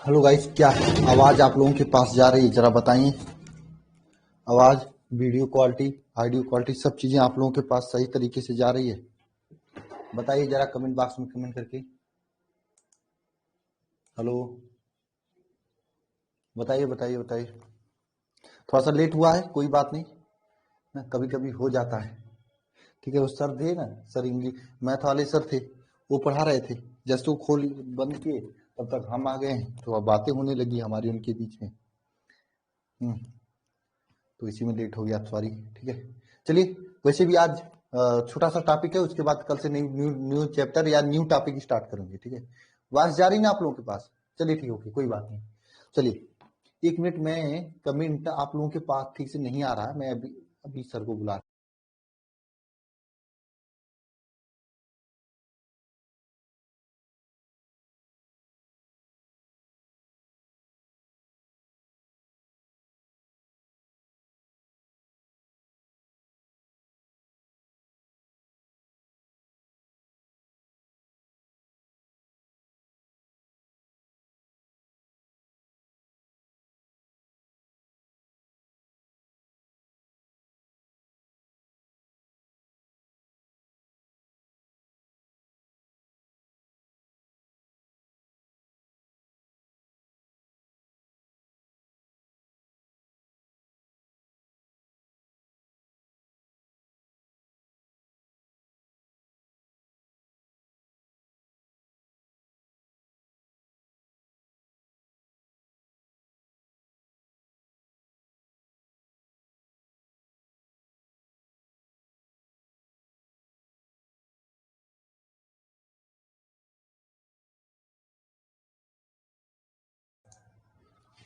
Hello guys, क्या आवाज आप लोगों के पास जा रही है? जरा बताइए। आवाज, वीडियो क्वालिटी, ऑडियो क्वालिटी, सब चीजें आप लोगों के पास सही तरीके से जा रही है? बताइए जरा कमेंट बॉक्स में कमेंट करके। हेलो, बताइए बताइए बताइए। थोड़ा सा लेट हुआ है, कोई बात नहीं ना, कभी कभी हो जाता है। ठीक है, वो सर थे ना, सर इंग्लिश मैथ वाले सर थे, वो पढ़ा रहे थे। जैसे वो खोल बंद किए तब तक हम आ गए हैं, तो अब बातें होने लगी हमारी उनके बीच में। तो इसी में लेट हो गया, सॉरी। ठीक है, चलिए। वैसे भी आज छोटा सा टॉपिक है, उसके बाद कल से न्यू न्यू न्यू चैप्टर या न्यू टॉपिक स्टार्ट करेंगे। ठीक है, आवाज जा रही ना आप लोगों के पास? चलिए ठीक, ओके, कोई बात नहीं। चलिए, 1 मिनट में, कमेंट आप लोगों के पास ठीक से नहीं आ रहा है, मैं अभी अभी सर को बुला।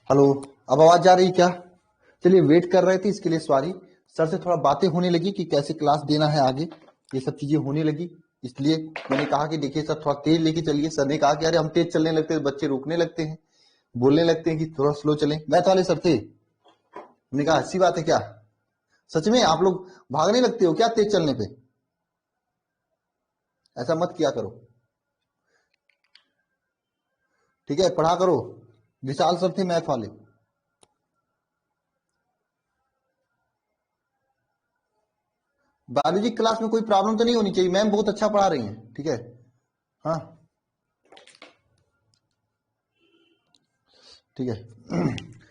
हेलो, अब आवाज जा रही क्या? चलिए, वेट कर रहे थे इसके लिए सॉरी। सर से थोड़ा बातें होने लगी कि कैसे क्लास देना है आगे, ये सब चीजें होने लगी। इसलिए मैंने कहा कि देखिए सर, थोड़ा तेज लेके चलिए। सर ने कहा कि अरे हम तेज चलने लगते हैं बच्चे रुकने लगते हैं, बोलने लगते हैं कि थोड़ा स्लो चलें। मैथ वाले सर थे। हमने कहा अच्छी बात है क्या? सच में आप लोग भागने लगते हो क्या तेज चलने पे? ऐसा मत किया करो, ठीक है? पढ़ा करो। विशाल सर थे मैथ वाले। बायोलॉजी क्लास में कोई प्रॉब्लम तो नहीं होनी चाहिए, मैम बहुत अच्छा पढ़ा रही हैं। ठीक है, हाँ, ठीक है।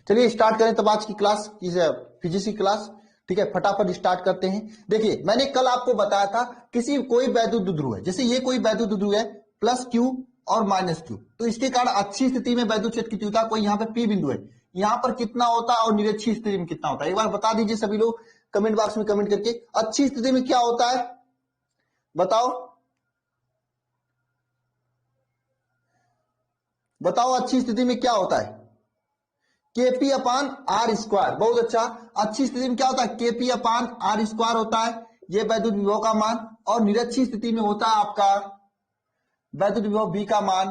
चलिए स्टार्ट करें तब आज की क्लास, फिजिक्स की क्लास। ठीक है, फटाफट स्टार्ट करते हैं। देखिए, मैंने कल आपको बताया था, किसी कोई वैद्युत द्विध्रुव है, जैसे ये कोई वैद्युत द्विध्रुव है, प्लस क्यू और माइनस क्यू, तो इसके कारण अच्छी स्थिति में वैद्युत क्षेत्र की तीव्रता, कोई यहाँ पे पी बिंदु है, यहाँ पर कितना होता है और निरक्षीय स्थिति में कितना होता है, एक बार बता दीजिए सभी लोग कमेंट बॉक्स में कमेंट करके। अच्छी स्थिति में क्या होता है बताओ, बताओ अच्छी स्थिति में क्या होता है? केपी अपान आर स्क्वायर, बहुत अच्छा। अच्छी स्थिति में क्या होता है? केपी अपान आर स्क्वायर होता है, ये वैद्युत विभव का मान। और निरक्षीय स्थिति में होता है आपका वैद्युत विभव बी का मान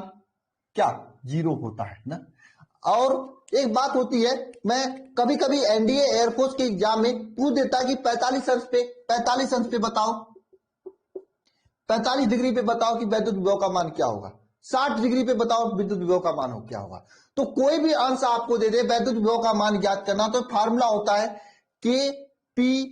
क्या? 0 होता है ना। और एक बात होती है, मैं कभी कभी एनडीए एयरफोर्स के एग्जाम में पूछ देता कि 45 अंश पे बताओ, 45 डिग्री पे बताओ कि वैद्युत विभव का मान क्या होगा, 60 डिग्री पे बताओ विद्युत विभव का मान हो क्या होगा। तो कोई भी अंश आपको दे दे, वैद्युत विभव का मान ज्ञात करना, तो फार्मूला होता है K P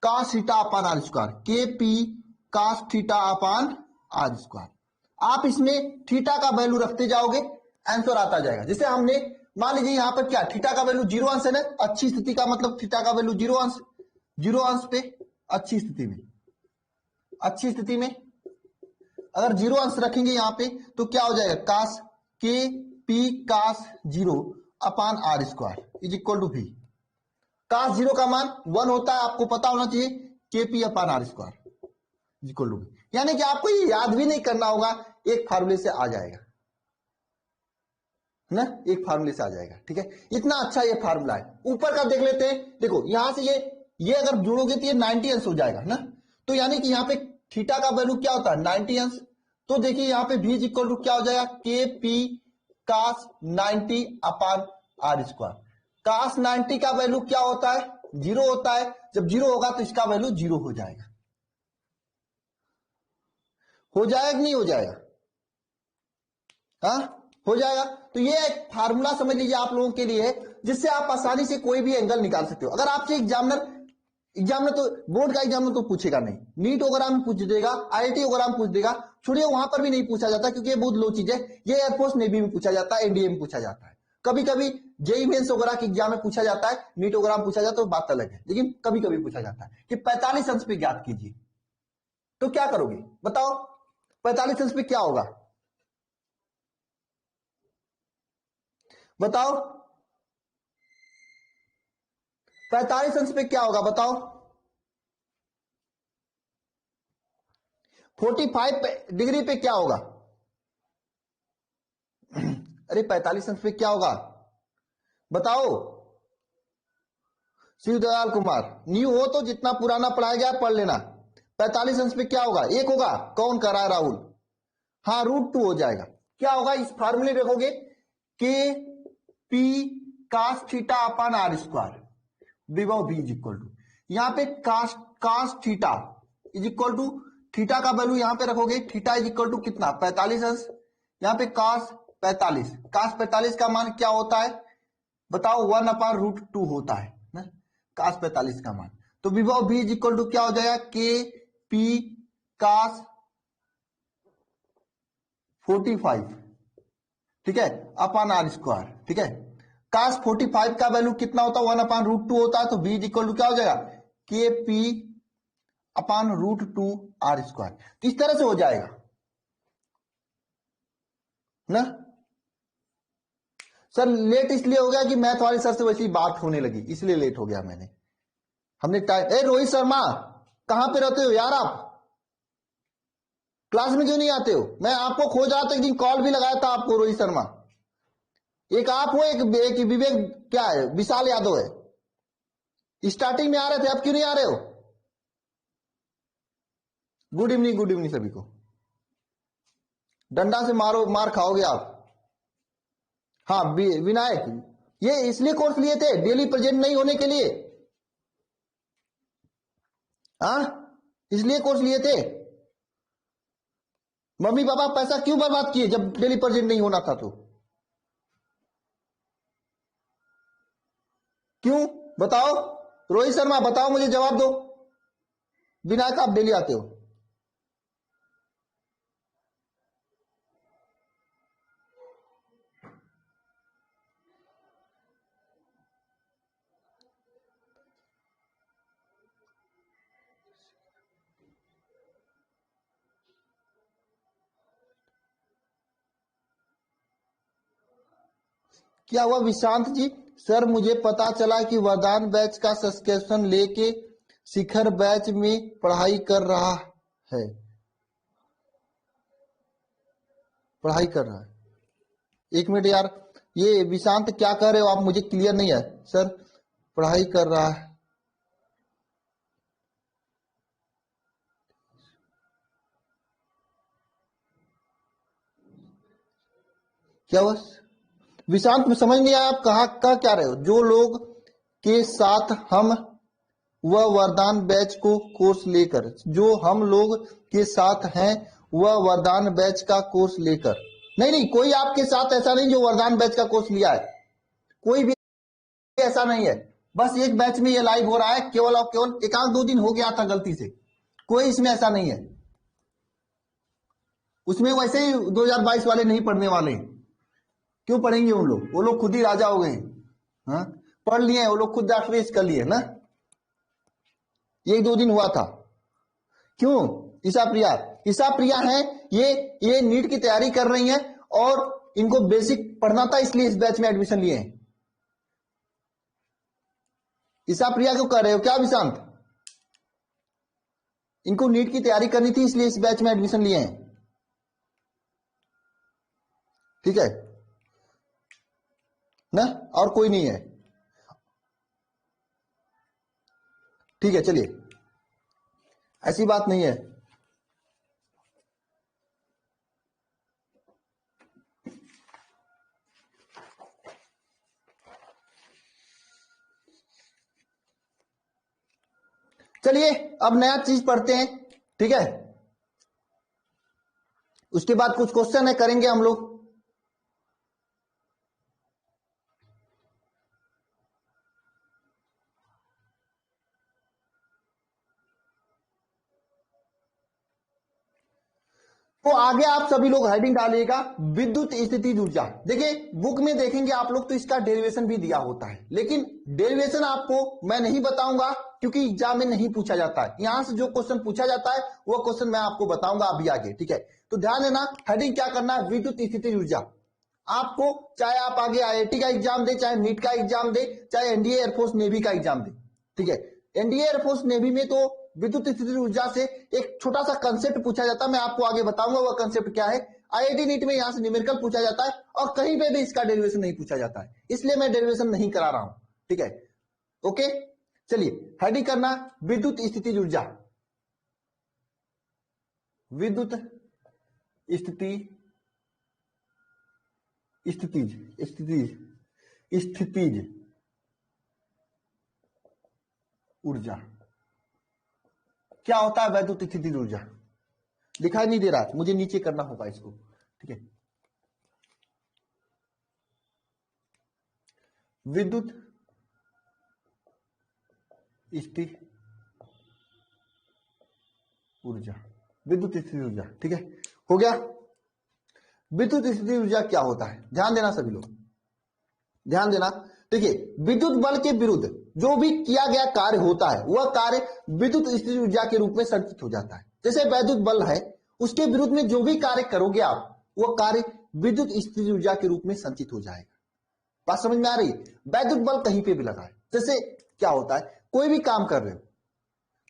cos theta upon are square, K P cos theta upon are square. आप इसमें थीटा का वैल्यू रखते जाओगे, आंसर आता जाएगा। जैसे हमने मान लीजिए यहाँ पर क्या, थीटा का वैल्यू 0 अंश है ना, अच्छी स्थिति का मतलब थीटा का वैल्यू 0 अंश, 0 अंश पे अच्छी स्थिति में, अच्छी स्थिति में अगर 0 अंश रखेंगे यहाँ पे तो क्या हो जाएगा? Cos K P cos 0 upon are square is equal to भी, कास 0 का मान 1 होता है, आपको पता होना चाहिए, K P upon are square is equal to भी। यानी कि आपको ये याद भी नहीं करना होगा, एक फार्मूले से आ जाएगा ना, एक फार्मूले से आ जाएगा। ठीक है, इतना अच्छा ये फार्मूला है। ऊपर का देख लेते हैं, देखो यहां से ये अगर जोड़ोगे तो ये 90 अंश हो जाएगा ना। तो यानी कि यहाँ पे थीटा का वैल्यू क्या होता है? 90 अंश। तो देखिए यहाँ पे भी इक्वल टू क्या हो जाएगा? K P cos 90 upon are square. Cos 90 का वैल्यू क्या होता है? 0 होता है। जब 0 होगा तो इसका वैल्यू 0 हो जाएगा। हो जाएगा कि नहीं हो जाएगा? हाँ, हो जाएगा। तो ये एक फार्मूला समझ लीजिए आप लोगों के लिए, जिससे आप आसानी से कोई भी एंगल निकाल सकते हो। अगर आपसे एग्जामिनर तो बोर्ड का एग्जामिनर तो पूछेगा नहीं, नीट वगैरह में पूछ देगा, आईआईटी वगैरह में पूछ देगा, छोड़िए वहां पर भी नहीं पूछा जाता क्योंकि ये बहुत लो चीज है। ये एयरफोर्स नेवी में पूछा जाता है, एनडीए में पूछा जाता है, कभी कभी जेई मेंस वगैरह के एग्जाम में पूछा जाता है, नीट वगैरह में पूछा जाता है तो बात अलग है, लेकिन कभी कभी पूछा जाता है कि 45 अंश पे ज्ञात कीजिए। तो क्या करोगे बताओ, 45 अंश पे क्या होगा बताओ, 45 अंश पे क्या होगा बताओ। 45 डिग्री पे क्या होगा? अरे 45 अंश पे क्या होगा बताओ। शिवदयाल कुमार, न्यू हो तो जितना पुराना पढ़ाया गया पढ़ लेना। 45 अंश पे क्या होगा? एक होगा। कौन कर रहा है? राहुल। हाँ, √2 हो जाएगा। क्या होगा? इस फार्मूले देखोगे, K P cos theta upon are square विभव v इज इक्वल टू, यहां पे cos theta is equal to, theta का वैल्यू यहां पे रखोगे, थीटा इज इक्वल टू कितना? 45 अंश। यहां पे कास 45, कास 45 का मान क्या होता है बताओ? 1/√2 होता है ना, कास 45 का मान। तो विभव v इज इक्वल टू क्या हो जाएगा? के पी कास 45, ठीक है, अपान आर स्क्वायर, ठीक है। कास 45 का वैल्यू कितना होता है? 1/√2 होता है। तो v इज इक्वल टू क्या हो जाएगा? K P upon √2 are square. तो इस तरह से हो जाएगा ना। सर लेट इसलिए हो गया कि मैथ वाले सर से वैसी बात होने लगी, इसलिए लेट हो गया मैंने। हमने टाइम, रोहित शर्मा कहां पे रहते हो यार आप? क्लास में क्यों नहीं आते हो? मैं आपको खोज रहा था, एक दिन कॉल भी लगाया था आपको रोहित शर्मा। एक आप हो, एक विवेक, क्या है, विशाल यादव है। स्टार्टिंग में आ रहे थे, अब क्यों नहीं आ रहे हो? गुड इवनिंग, गुड इवनिंग सभी को। डंडा से मारो, मार खाओगे आप। हाँ विनायक, ये इसलिए कोर्स लिए थे डेली प्रेजेंट नहीं होने के लिए। हाँ, इसलिए कोर्स लिए थे। मम्मी पापा पैसा क्यों बर्बाद किए जब डेली प्रेजेंट नहीं होना था? तो क्यों बताओ? रोहित शर्मा बताओ, मुझे जवाब दो। विनायक आप डेली आते हो। क्या हुआ विशांत जी? सर मुझे पता चला कि वरदान बैच का सब्सक्रिप्शन लेके शिखर बैच में पढ़ाई कर रहा है। पढ़ाई कर रहा है, एक मिनट यार, ये विशांत क्या कह रहे हो आप? मुझे क्लियर नहीं है सर। पढ़ाई कर रहा है, क्या हुआ विशांत? में समझ नहीं आया आप कहा क्या रहे हो। जो लोग के साथ हम वह वरदान बैच को कोर्स लेकर, जो हम लोग के साथ हैं वह वरदान बैच का कोर्स लेकर। नहीं नहीं, कोई आपके साथ ऐसा नहीं जो वरदान बैच का कोर्स लिया है, कोई भी ऐसा नहीं है। बस एक बैच में ये लाइव हो रहा है, केवल और केवल एक आध 2 दिन हो गया था गलती से, कोई इसमें ऐसा नहीं है। उसमें वैसे ही 2022 वाले नहीं पढ़ने वाले, क्यों पढ़ेंगे उन लोग? वो लोग खुद ही राजा हो गए। हाँ, पढ़ लिए वो लोग, खुद रेफरेंस कर लिए ना। 1-2 दिन हुआ था। क्यों? ईशा प्रिया, ईशा प्रिया है, ये नीट की तैयारी कर रही हैं और इनको बेसिक पढ़ना था, इसलिए इस बैच में एडमिशन लिए हैं। ईशा प्रिया क्यों कर रहे हो क्या विशांत? इनको नीट की तैयारी करनी थी, इसलिए इस बैच में एडमिशन लिए हैं, ठीक है ना, और कोई नहीं है। ठीक है, चलिए, ऐसी बात नहीं है। चलिए अब नया चीज पढ़ते हैं, ठीक है। उसके बाद कुछ क्वेश्चन है, करेंगे हम लोग। तो आगे आप सभी लोग हेडिंग डालिएगा विद्युत स्थितिज ऊर्जा। देखिए बुक में देखेंगे आप लोग तो इसका डेरिवेशन भी दिया होता है, लेकिन डेरिवेशन आपको मैं नहीं बताऊंगा क्योंकि एग्जाम में नहीं पूछा जाता है। यहां से जो क्वेश्चन पूछा जाता है वो क्वेश्चन मैं आपको बताऊंगा अभी आगे, ठीक है। तो ध्यान देना हेडिंग क्या करना है, विद्युत स्थितिज ऊर्जा। आपको चाहे आप आगे IIT का एग्जाम दे, चाहे नीट का एग्जाम दे, चाहे एनडीए एयरफोर्स नेवी का एग्जाम दे, ठीक है। एनडीए एयरफोर्स नेवी में तो विद्युत स्थितिज ऊर्जा से एक छोटा सा कंसेप्ट पूछा जाता है, मैं आपको आगे बताऊंगा वह कंसेप्ट क्या है। IIT नीट में यहां से न्यूमेरिकल पूछा जाता है और कहीं पे भी इसका डेरिवेशन नहीं पूछा जाता है, इसलिए मैं डेरिवेशन नहीं करा रहा हूं, ठीक है। ओके चलिए हेडिंग करना विद्युत स्थितिज ऊर्जा। विद्युत स्थिति स्थितिज स्थितिज स्थितिज ऊर्जा क्या होता है, वैद्युत स्थितिज ऊर्जा। दिखाई नहीं दे रहा है, मुझे नीचे करना होगा इसको, ठीक है। विद्युत स्थिति ऊर्जा, विद्युत स्थिति ऊर्जा, ठीक है, हो गया। विद्युत स्थिति ऊर्जा क्या होता है, ध्यान देना सभी लोग, ध्यान देना। देखिए विद्युत बल के विरुद्ध जो भी किया गया कार्य होता है वह कार्य विद्युत स्थिति ऊर्जा के रूप में संचित हो जाता है। जैसे वैद्युत बल है, उसके विरुद्ध में जो भी कार्य करोगे आप, वह कार्य विद्युत स्थिति ऊर्जा के रूप में संचित हो जाएगा। बात समझ में आ रही है। वैद्युत बल कहीं पे भी लगा है, जैसे क्या होता है, कोई भी काम कर रहे हो,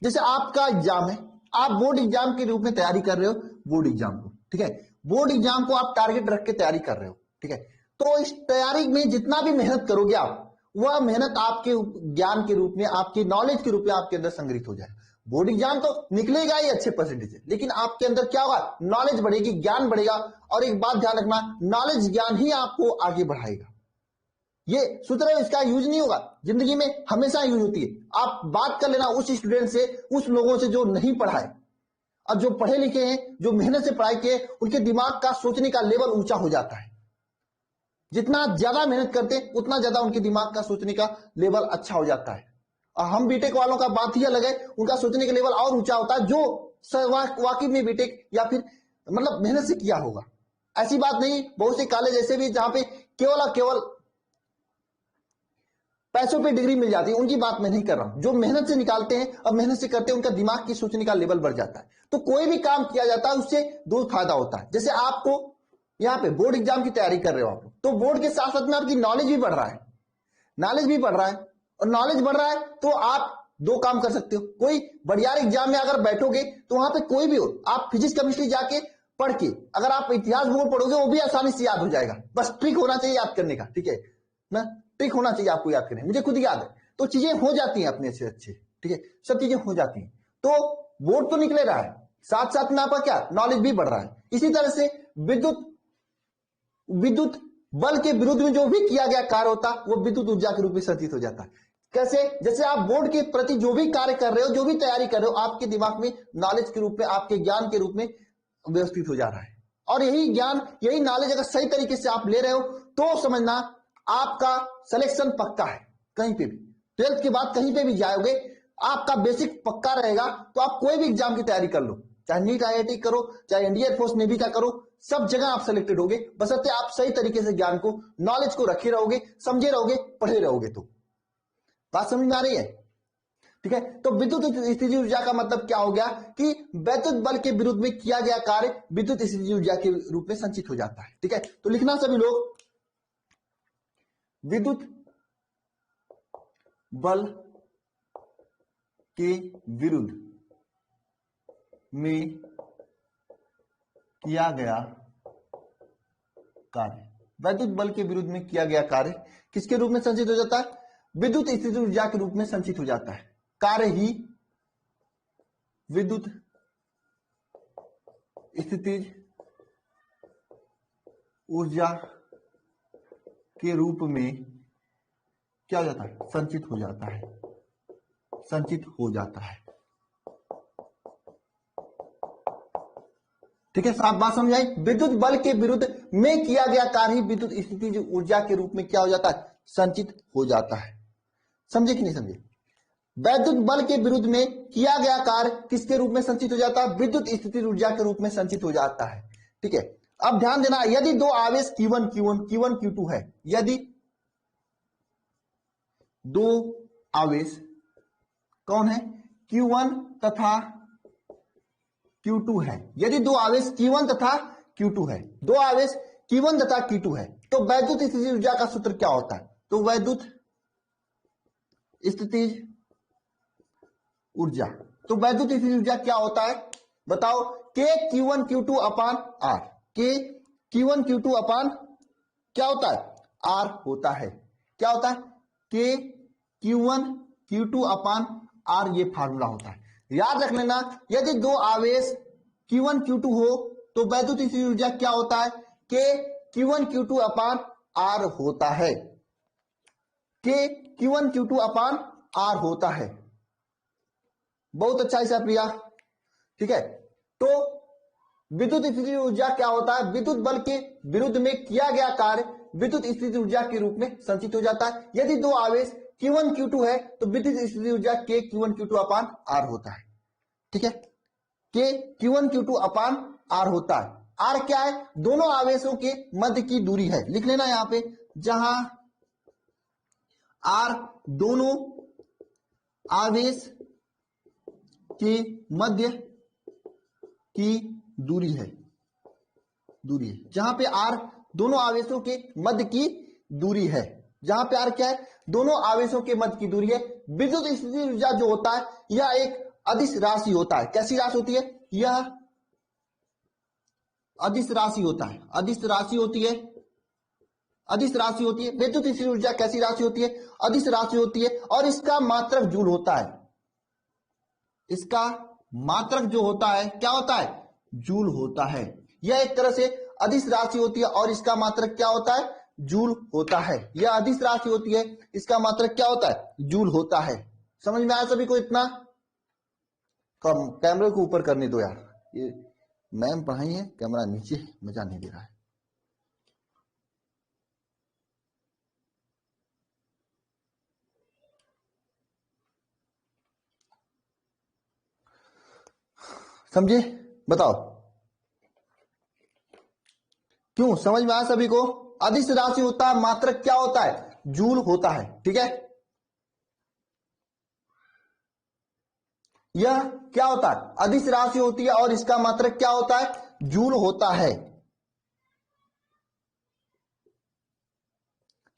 जैसे आपका एग्जाम है, आप बोर्ड एग्जाम के रूप में तैयारी कर रहे हो, बोर्ड एग्जाम को, ठीक है, बोर्ड एग्जाम को आप टारगेट रख के तैयारी कर रहे हो, ठीक है। तो इस तैयारी में जितना भी मेहनत करोगे आप, वह मेहनत आपके ज्ञान के रूप में, आपके नॉलेज के रूप में आपके अंदर संग्रहित हो जाए। बोर्ड एग्जाम तो निकलेगा ही अच्छे परसेंटेज से, लेकिन आपके अंदर क्या होगा, नॉलेज बढ़ेगी, ज्ञान बढ़ेगा। और एक बात ध्यान रखना, नॉलेज ज्ञान ही आपको आगे बढ़ाएगा। ये सूत्र इसका यूज नहीं होगा, जिंदगी में हमेशा यूज होती है। आप बात कर लेना उस स्टूडेंट से, उस लोगों से जो नहीं पढ़ाए, और जो पढ़े लिखे हैं, जो मेहनत से पढ़ाई किए, उनके दिमाग का सोचने का लेवल ऊंचा हो जाता है। जितना ज्यादा मेहनत करते उतना ज्यादा उनके दिमाग का सोचने का लेवल अच्छा हो जाता है। और हम बीटेक वालों का बात ही अलग है, उनका सोचने का लेवल और ऊंचा होता है, जो वाकई में बीटेक या फिर मतलब मेहनत से किया होगा। ऐसी बात नहीं, बहुत से कॉलेज ऐसे भी जहां पे केवल और केवल पैसों पे डिग्री मिल जाती है, उनकी बात मैं नहीं कर रहा हूं। जो मेहनत से निकालते हैं और मेहनत से करते हैं, उनका दिमाग की सोचने का लेवल बढ़ जाता है। तो कोई भी काम किया जाता है उससे दो फायदा होता है। जैसे आपको यहाँ पे बोर्ड एग्जाम की तैयारी कर रहे हो आप, तो बोर्ड के साथ साथ में आपकी नॉलेज भी बढ़ रहा है, नॉलेज भी बढ़ रहा है, और नॉलेज बढ़ रहा है तो आप दो काम कर सकते हो। कोई बढ़िया एग्जाम में अगर बैठोगे तो वहां पे कोई भी हो, आप फिजिक्स केमिस्ट्री जाके पढ़ के अगर आप इतिहास भूगोल पढ़ोगे, वो भी आसानी से याद हो जाएगा। बस ट्रिक होना चाहिए याद करने का, ठीक है ना, ट्रिक होना चाहिए आपको याद करने। मुझे खुद याद है, तो चीजें हो जाती हैं अपने से अच्छे, ठीक है, सब चीजें हो जाती हैं। तो बोर्ड तो निकले रहा है, साथ साथ में आपका क्या नॉलेज भी बढ़ रहा है। इसी तरह से विद्युत बल के विरुद्ध में जो भी किया गया कार्य होता है वो विद्युत ऊर्जा के रूप में संचित हो जाता है। कैसे, जैसे आप बोर्ड के प्रति जो भी कार्य कर रहे हो, जो भी तैयारी कर रहे हो, आपके दिमाग में नॉलेज के रूप में, आपके ज्ञान के रूप में व्यवस्थित हो जा रहा है। और यही ज्ञान, यही नॉलेज अगर सही तरीके से आप ले रहे हो तो समझना आपका सिलेक्शन पक्का है। कहीं पे भी 12th के बाद कहीं पे भी जाओगे, आपका बेसिक पक्का रहेगा, तो आप कोई भी एग्जाम की तैयारी कर लो, चाहे नीट IIT करो, चाहे इंडियन एयरफोर्स नेवी का करो, सब जगह आप सिलेक्टेड होगे, बशर्ते आप सही तरीके से ज्ञान को, नॉलेज को रखे रहोगे, समझे रहोगे, पढ़े रहोगे। तो बात समझ में आ रही है, ठीक है। तो विद्युत स्थितिज ऊर्जा का मतलब क्या हो गया कि वैद्युत बल के विरुद्ध में किया गया कार्य विद्युत स्थितिज ऊर्जा के रूप में संचित हो जाता है, ठीक है। तो लिखना सभी लोग, विद्युत बल के विरुद्ध में किया गया कार्य, वैद्युत बल के विरुद्ध में किया गया कार्य किसके रूप में संचित हो जाता है, विद्युत स्थितिज ऊर्जा के रूप में संचित हो जाता है। कार्य ही विद्युत स्थितिज ऊर्जा के रूप में क्या हो जाता है, संचित हो जाता है, संचित हो जाता है, ठीक है। साफ बात समझ आई। विद्युत बल के विरुद्ध में किया गया कार्य ही विद्युत स्थितिज ऊर्जा के रूप में क्या हो जाता है, संचित हो जाता है। समझे कि नहीं समझे। वैद्युत बल के विरुद्ध में किया गया कार्य किसके रूप में संचित हो जाता है? विद्युत स्थिति ऊर्जा के रूप में संचित हो जाता है। ठीक है, अब ध्यान देना, यदि दो आवेश Q1 Q2 है, यदि दो आवेश कौन है? Q1 तथा Q2 है, यदि दो आवेश Q1 तथा Q2 है, दो आवेश Q1 तथा Q2 है, तो वैद्युत स्थिति ऊर्जा का सूत्र क्या होता है? तो वैद्युत स्थितिज ऊर्जा, तो वैद्युत स्थिति ऊर्जा क्या होता है बताओ? K Q1 Q2 अपान R, K Q1 Q2 अपान क्या होता है? R होता है। क्या होता है? K Q1 Q2 अपान R, ये फार्मूला होता है। याद रख लेना, यदि दो आवेश Q1 Q2 हो तो वैद्युत स्थिति ऊर्जा क्या होता है? K Q1 Q2 अपान R होता है। K Q1 Q2 अपान R होता है। बहुत अच्छा हिसाब प्रिया। ठीक है, तो विद्युत स्थिति ऊर्जा क्या होता है? विद्युत बल के विरुद्ध में किया गया कार्य विद्युत स्थिति ऊर्जा के रूप में संचित हो जाता है। यदि दो आवेश Q1 Q2 है तो विद्युत स्थिति ऊर्जा K Q1 Q2 अपान R होता है। ठीक है, K Q1 Q2 अपान R होता है। R क्या है? दोनों आवेशों के मध्य की दूरी है। लिख लेना यहां पे, जहां R दोनों आवेश के मध्य की दूरी है, जहां पे R दोनों आवेशों के मध्य की दूरी है, जहां पे R क्या है? दोनों आवेशों के मध्य की दूरी है। विद्युत स्थिति ऊर्जा जो होता है यह एक अदिश राशि होता है। कैसी राशि होती है? यह अदिश राशि होता है, अदिश राशि होती है, अदिश राशि होती है। विद्युत स्थिति ऊर्जा कैसी राशि होती है? अदिश राशि होती है, और इसका मात्रक जूल होता है। इसका मात्रक जो होता है क्या होता है? जूल होता है। यह एक तरह से अदिश राशि होती है और इसका मात्रक क्या होता है? जूल होता है। यह अदिश राशि होती है, इसका मात्रक क्या होता है? जूल होता है। समझ में आया सभी को? इतना कम कैमरे को ऊपर करने दो यार, ये मैम पढ़ाई है, कैमरा नीचे मजा नहीं दे रहा है। समझे? बताओ क्यों? समझ में आया सभी को? अदिश राशि होता है, मात्रक क्या होता है? जूल होता है। ठीक है, यह क्या होता है? अदिश राशि होती है और इसका मात्रक क्या होता है? जूल होता है।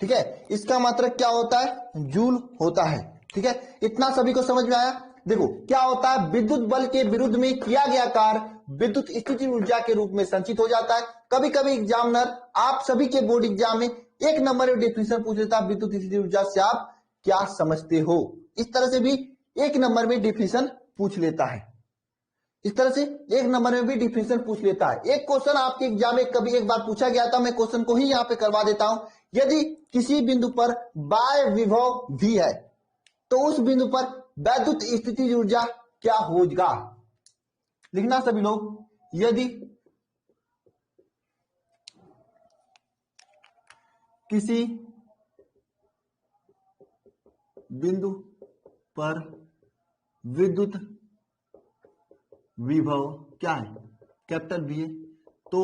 ठीक है, इसका मात्रक क्या होता है? जूल होता है। ठीक है, इतना सभी को समझ में आया? देखो क्या होता है, विद्युत बल के विरुद्ध में किया गया कार्य विद्युत स्थिति ऊर्जा के रूप में संचित हो जाता है। कभी कभी एग्जामिनर आप सभी के बोर्ड एग्जाम में एक नंबर में डेफिनेशन पूछ लेता है, विद्युत स्थिति ऊर्जा से आप क्या समझते हो। इस तरह से भी एक नंबर में डेफिनेशन पूछ लेता है, इस तरह से एक नंबर में भी डिफिनेशन पूछ लेता है। एक क्वेश्चन आपके एग्जाम में कभी एक बार पूछा गया था, मैं क्वेश्चन को ही यहां पे करवा देता हूं। यदि किसी बिंदु पर बाह्य विभव V है तो उस बिंदु पर वैद्युत स्थिति ऊर्जा क्या होगा? लिखना सभी लोग, यदि किसी बिंदु पर विद्युत विभव क्या है? कैपिटल V है, तो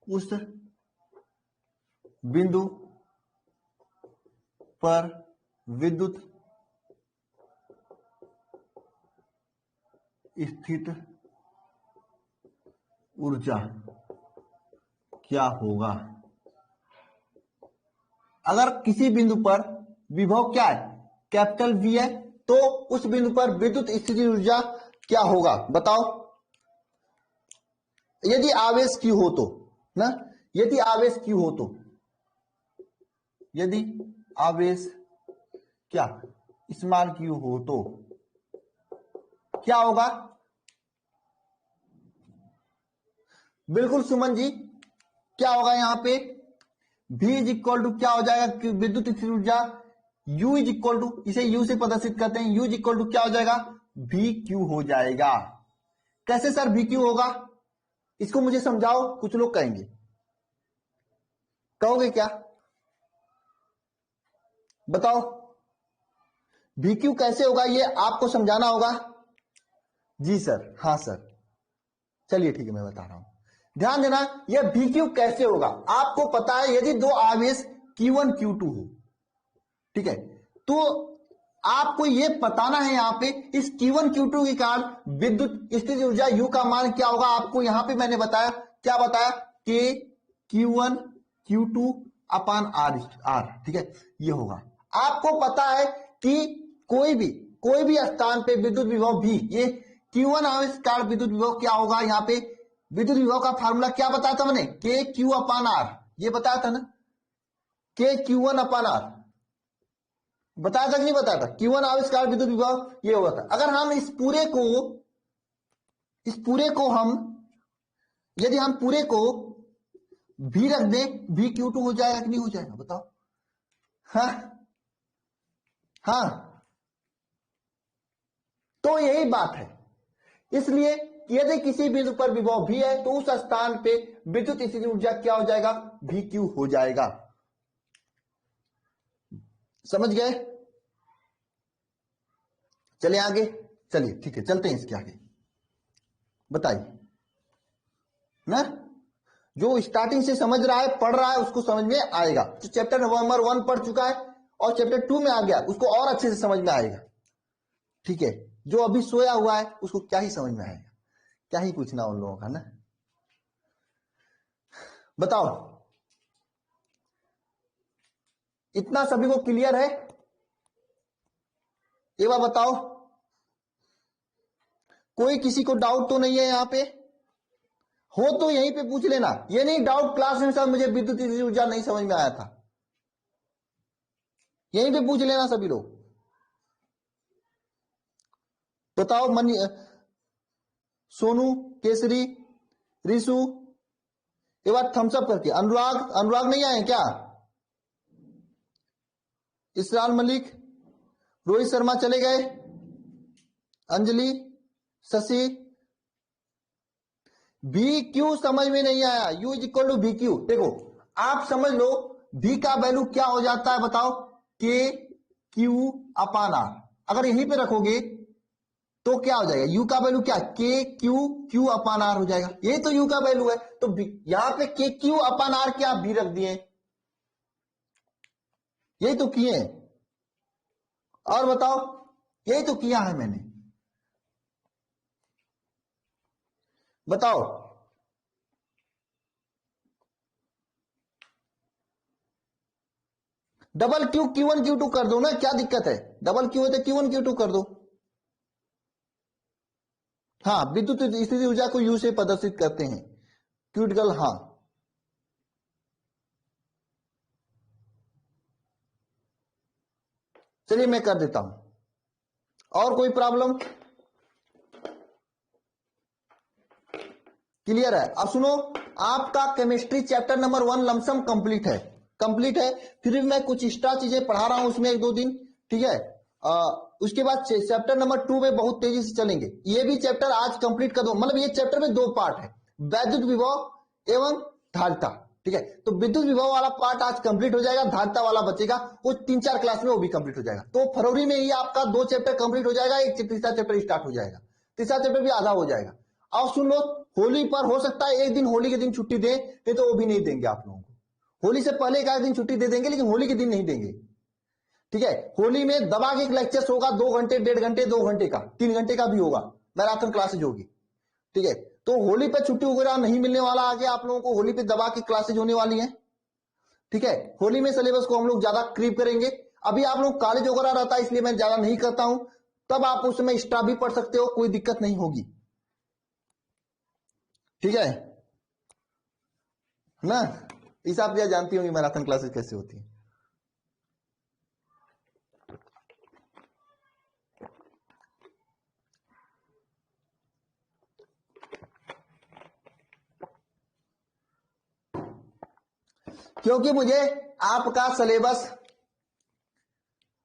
उस बिंदु पर विद्युत स्थित ऊर्जा क्या होगा? अगर किसी बिंदु पर विभव क्या है? कैपिटल V है, तो उस बिंदु पर विद्युत स्थिति ऊर्जा क्या होगा? बताओ। यदि आवेश Q हो तो ना, यदि आवेश Q हो तो, यदि आवेश क्या स्मॉल q हो तो क्या होगा? बिल्कुल सुमन जी, क्या होगा यहां पे? V इज इक्वल टू क्या हो जाएगा? विद्युत स्थिति ऊर्जा U इज इक्वल टू, इसे U से प्रदर्शित करते हैं, U इज इक्वल टू क्या हो जाएगा? VQ हो जाएगा। कैसे सर VQ होगा? इसको मुझे समझाओ, कुछ लोग कहेंगे, कहोगे क्या? बताओ। भी क्यू कैसे होगा ये आपको समझाना होगा। जी सर, हाँ सर, चलिए ठीक है, मैं बता रहा हूं। ध्यान देना, यह भी क्यू कैसे होगा। आपको पता है यदि दो आवेश Q1 Q2 हो, ठीक है, तो आपको यह बताना है यहां पे इस Q1 Q2 के कारण विद्युत स्थिति ऊर्जा U का मान क्या होगा। आपको यहां पे मैंने बताया, क्या बताया, कि Q1 Q2 अपान R, ठीक है, ये होगा। आपको पता है कि कोई भी स्थान पे विद्युत विभव भी, ये Q1 आवेश कारण विद्युत विभव क्या होगा। यहाँ पे विद्युत विभव का फार्मूला क्या बताया था मैंने, के क्यू अपान आर, ये बताया था ना, के Q1 अपान आर बताया था कि नहीं बताया था। Q1 आवेश कारण विद्युत विभव ये होगा था। अगर हम इस पूरे को हम, यदि हम पूरे को भी रख दें, भी Q2 हो जाएगा कि नहीं हो जाएगा, बताओ। हाँ हाँ, तो यही बात है। इसलिए यदि किसी बिंदु पर विभव भी है तो उस स्थान पे विद्युत स्थिति ऊर्जा क्या हो जाएगा, भी क्यू हो जाएगा। समझ गए। चले आगे, चलिए ठीक है, चलते हैं इसके आगे। बताइए ना, जो स्टार्टिंग से समझ रहा है, पढ़ रहा है, उसको समझ में आएगा। जो चैप्टर नंबर 1 पढ़ चुका है और चैप्टर 2 में आ गया, उसको और अच्छे से समझ में आएगा। ठीक है, जो अभी सोया हुआ है उसको क्या ही समझ में आएगा, क्या ही पूछना उन लोगों का ना। बताओ, इतना सभी को क्लियर है। एक बार बताओ, कोई किसी को डाउट तो नहीं है यहां पे? हो तो यहीं पे पूछ लेना, ये नहीं डाउट क्लास में सर मुझे विद्युत ऊर्जा नहीं समझ में आया था, यहीं पे पूछ लेना सभी लोग। बताओ, मनी, सोनू, केसरी, रिसु, ये बात थम्स अप करके। अनुराग नहीं आए क्या? इसरार मलिक, रोहित शर्मा चले गए, अंजलि, शशि। भी क्यू समझ में नहीं आया, यू इज इक्वल टू भी क्यू। देखो आप समझ लो, भी का वैल्यू क्या हो जाता है बताओ, के क्यू अपान आर। अगर यहीं पे रखोगे तो क्या हो जाएगा, यू का वैल्यू क्या, के क्यू क्यू अपान आर हो जाएगा। ये तो यू का वैल्यू है, तो यहां पे के क्यू अपान आर क्या भी रख दिए, यही तो किए हैं। और बताओ, यही तो किया है मैंने, बताओ। डबल क्यू Q1 Q2 कर दो ना, क्या दिक्कत है, डबल क्यू है तो Q1 Q2 कर दो। हाँ, विद्युत स्थिति ऊर्जा को यू से प्रदर्शित करते हैं, क्यूटिकल, हाँ। चलिए मैं कर देता हूं। और कोई प्रॉब्लम? क्लियर है। अब सुनो, आपका chemistry chapter number 1 lump sum complete है, फिर भी मैं कुछ एक्स्ट्रा चीजें पढ़ा रहा हूं उसमें 1-2 दिन, ठीक है। उसके बाद चैप्टर नंबर 2 में बहुत तेजी से चलेंगे। ये भी चैप्टर आज कंप्लीट कर दो, मतलब ये चैप्टर में 2 पार्ट है, वैद्युत विभव एवं धारिता, ठीक है। तो विद्युत विभव वाला पार्ट आज कंप्लीट हो जाएगा, धारिता वाला बचेगा, वो 3-4 क्लास में वो भी कंप्लीट हो जाएगा। तो फरवरी में ही आपका 2 चैप्टर कंप्लीट हो जाएगा, एक तीसरा चैप्टर स्टार्ट हो जाएगा, तीसरा चैप्टर भी आधा हो जाएगा। और सुन लो, होली पर हो सकता है एक दिन, होली के दिन छुट्टी दे, नहीं तो वो भी नहीं देंगे आप लोगों को। होली से पहले एक आध दिन छुट्टी दे देंगे, लेकिन होली के दिन नहीं देंगे, ठीक है। होली में दबा के एक लेक्चर होगा, 2 घंटे, 1.5 घंटे, 2 घंटे का, 3 घंटे का भी होगा, मैराथन क्लासेज होगी, ठीक है। तो होली पे छुट्टी वगैरह नहीं मिलने वाला, आगे आप लोगों को होली पे दबा के क्लासेज होने वाली है, ठीक है। होली में सिलेबस को हम लोग ज्यादा क्रीप करेंगे। अभी आप लोग कॉलेज वगैरह रहता है, इसलिए मैं ज्यादा नहीं करता हूं, तब आप उसमें एक्स्ट्रा भी पढ़ सकते हो, कोई दिक्कत नहीं होगी, ठीक है ना। इस आप जानती होंगी मैराथन क्लासेस कैसे होती है। क्योंकि मुझे आपका सिलेबस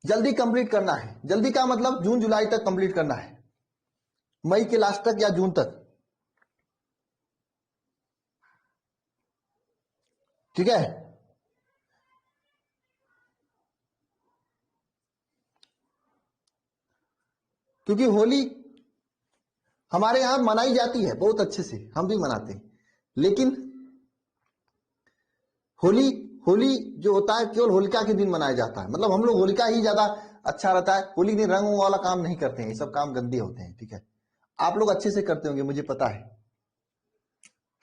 जल्दी कंप्लीट करना है, जल्दी का मतलब जून जुलाई तक कंप्लीट करना है, मई के लास्ट तक या जून तक, ठीक है। क्योंकि होली हमारे यहां मनाई जाती है बहुत अच्छे से, हम भी मनाते हैं, लेकिन होली होली जो होता है केवल होलिका के दिन मनाया जाता है। मतलब हम लोग होलिका ही ज्यादा अच्छा रहता है, होली के दिन रंग वाला काम नहीं करते हैं, ये सब काम गंदे होते हैं। ठीक है, आप लोग अच्छे से करते होंगे मुझे पता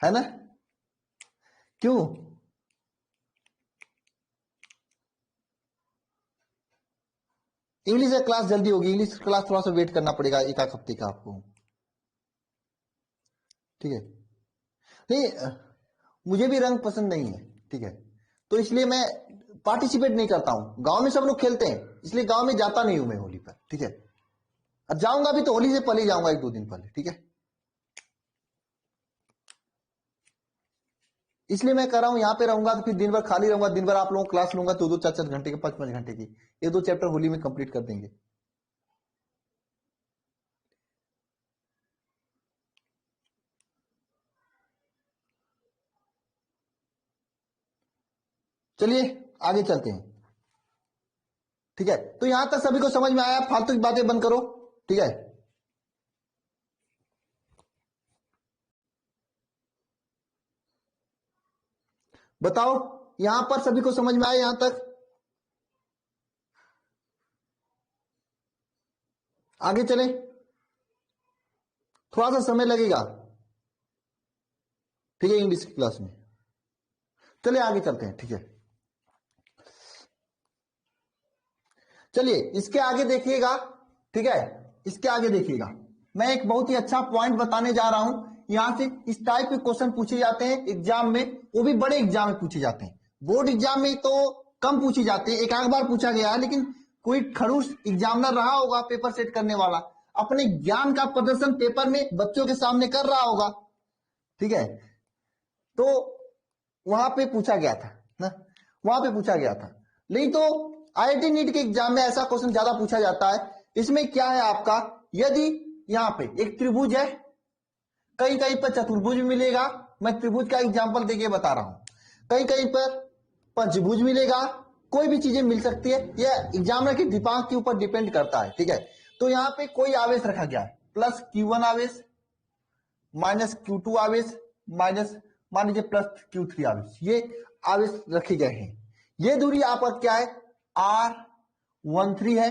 है ना? क्यों? इंग्लिश क्लास जल्दी होगी, इंग्लिश क्लास थोड़ा सा वेट करना पड़ेगा, एक आध हफ्ते का आपको। ठीक है, नहीं मुझे भी रंग पसंद नहीं है। ठीक है, तो इसलिए मैं पार्टिसिपेट नहीं करता हूं। गांव में सब लोग खेलते हैं, इसलिए गांव में जाता नहीं हूं मैं होली पर। ठीक है, और जाऊंगा भी तो होली से पहले जाऊंगा, 1-2 दिन पहले। ठीक है, इसलिए मैं कह रहा हूं यहां पे रहूंगा तो फिर दिन भर खाली रहूंगा, दिन भर आप लोगों को क्लास लूंगा, 2-2 4-4 घंटे की, 5-5 घंटे की, 1-2 चैप्टर होली में कंप्लीट कर देंगे। चलिए आगे चलते हैं। ठीक है, तो यहां तक सभी को समझ में आया? फालतू की बातें बंद करो। ठीक है, बताओ यहां पर सभी को समझ में आया यहां तक? आगे चले, थोड़ा सा समय लगेगा। ठीक है, इंग्लिश की क्लास में। चलिए आगे चलते हैं। ठीक है, चलिए इसके आगे देखिएगा। ठीक है, इसके आगे देखिएगा, मैं एक बहुत ही अच्छा पॉइंट बताने जा रहा हूं। यहां से इस टाइप के क्वेश्चन पूछे जाते हैं एग्जाम में, वो भी बड़े एग्जाम में पूछे जाते हैं। बोर्ड एग्जाम में तो कम पूछे जाते हैं, एक आध बार पूछा गया है, लेकिन कोई खड़ूस एग्जामिनर रहा होगा पेपर सेट करने वाला, अपने ज्ञान का प्रदर्शन पेपर में बच्चों के सामने कर रहा होगा। ठीक है, तो वहां पे पूछा गया था ना, वहां पे पूछा गया था। नहीं तो आईआईटी नीट के एग्जाम में ऐसा क्वेश्चन ज्यादा पूछा जाता है। इसमें क्या है आपका, यदि यहां पे एक त्रिभुज है, कहीं कहीं पर चतुर्भुज मिलेगा, मैं त्रिभुज का एग्जांपल देके बता रहा हूं, कहीं कहीं पर पंचभुज मिलेगा, कोई भी चीजें मिल सकती है, यह एग्जामिनर के दिमाग के ऊपर डिपेंड करता है। ठीक है, तो यहां पे कोई आवेश रखा गया है, प्लस Q1 आवेश, माइनस Q2 आवेश, माइनस मान लीजिए प्लस Q3 आवेश, ये आवेश रखे गए हैं। ये दूरी आपका क्या है, R13 है।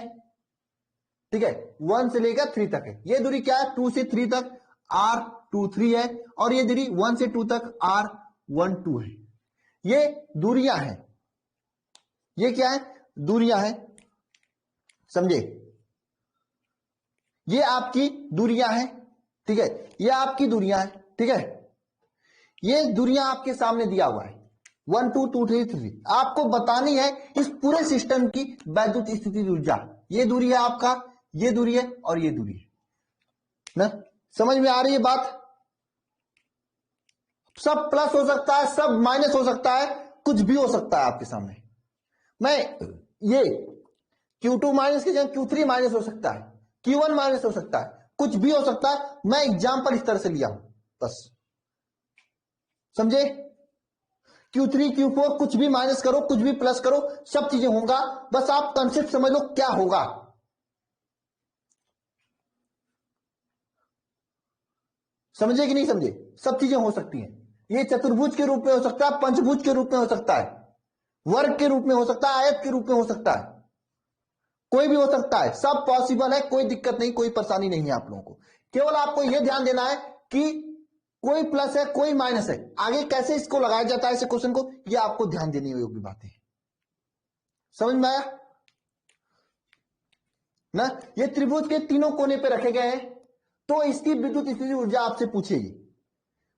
ठीक है, 1 से लेकर 3 तक है। ये दूरी क्या है, 2 से 3 तक R23 है, और ये दूरी 1 से 2 तक R12 है। ये दूरियां हैं, ये क्या है, दूरियां हैं, समझे? ये आपकी दूरियां हैं। ठीक है, ये आपकी दूरियां हैं। ठीक है, ये दूरियां आपके सामने दिया हुआ है, 1 2 2 3 3। आपको बतानी है इस पूरे सिस्टम की वैद्युत स्थिति ऊर्जा। ये दूरी है आपका, ये दूरी है, और ये दूरी है ना। समझ में आ रही है बात? सब प्लस हो सकता है, सब माइनस हो सकता है, कुछ भी हो सकता है आपके सामने। मैं ये Q2 माइनस की जगह Q3 माइनस हो सकता है, Q1 माइनस हो सकता है, कुछ भी हो सकता है। मैं एग्जाम्पल इस तरह से लिया हूं, बस समझे? Q3 Q4 कुछ भी माइनस करो, कुछ भी प्लस करो, सब चीजें होगा। बस आप कंसेप्ट समझ लो क्या होगा। समझे कि नहीं समझे? सब चीजें हो सकती हैं। ये चतुर्भुज के रूप में हो सकता है, पंचभुज के रूप में हो सकता है, वर्ग के रूप में हो सकता है, आयत के रूप में हो सकता है, कोई भी हो सकता है, सब पॉसिबल है, कोई दिक्कत नहीं, कोई परेशानी नहीं है आप लोगों को। केवल आपको यह ध्यान देना है कि कोई प्लस है, कोई माइनस है, आगे कैसे इसको लगाया जाता है, इस क्वेश्चन को, यह आपको ध्यान देने योग्य बातें हैं। समझ में आया ना? ये त्रिभुज के तीनों कोने पे रखे गए हैं, तो इसकी विद्युत स्थिति ऊर्जा आपसे पूछेगी।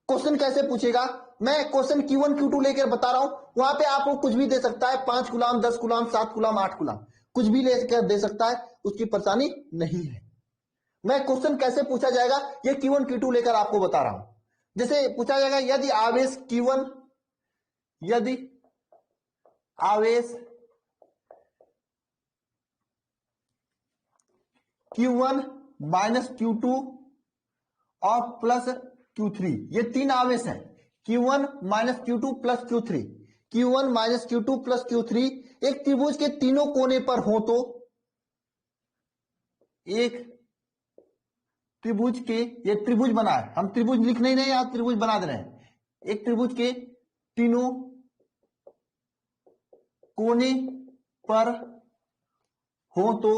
क्वेश्चन कैसे पूछेगा, मैं क्वेश्चन Q1 Q2 लेकर बता रहा हूं, वहां पे आपको कुछ भी दे सकता है, 5 गुलाम, 10 गुलाम, 7 गुलाम, 8 गुलाम, कुछ भी लेकर दे सकता है, उसकी परेशानी नहीं है। मैं क्वेश्चन कैसे पूछा जाएगा, ये Q1 Q2 लेकर आपको बता रहा हूं। जैसे पूछा जाएगा, यदि आवेश Q1, यदि आवेश Q1 माइनस Q2 और प्लस Q3, ये 3 आवेश हैं, Q1 minus Q2 plus Q3, Q1 minus Q2 plus Q3 एक त्रिभुज के तीनों कोने पर हो, तो एक त्रिभुज के, ये त्रिभुज बना है, हम त्रिभुज लिखने ही नहीं, यहां त्रिभुज बना दे रहे हैं। एक त्रिभुज के तीनों कोने पर हो तो,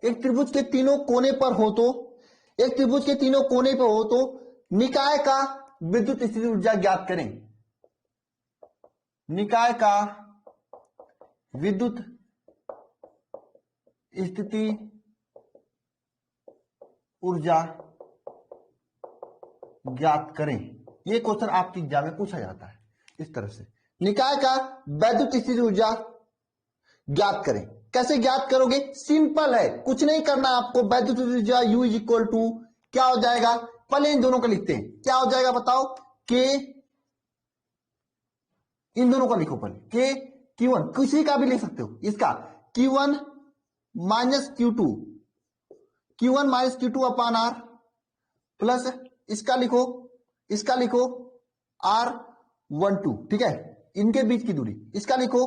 एक त्रिभुज के तीनों कोने पर हो तो, एक त्रिभुज के तीनों कोने पर हो तो निकाय का विद्युत स्थिति ऊर्जा ज्ञात करें। निकाय का विद्युत स्थिति ऊर्जा ज्ञात करें। ये क्वेश्चन आपके एग्जाम में पूछा जाता है इस तरह से, निकाय का वैद्युत स्थिति ऊर्जा ज्ञात करें। कैसे ज्ञात करोगे? सिंपल है, कुछ नहीं करना आपको। वैद्युत ऊर्जा U इज इक्वल टू क्या हो जाएगा, पहले इन दोनों का लिखते हैं, क्या हो जाएगा बताओ, के, इन दोनों का लिखो पहले, के Q1, किसी का भी लिख सकते हो, इसका Q1 minus Q2, Q1 minus Q2 अपान R प्लस इसका लिखो, इसका लिखो R12, ठीक है, इनके बीच की दूरी, इसका लिखो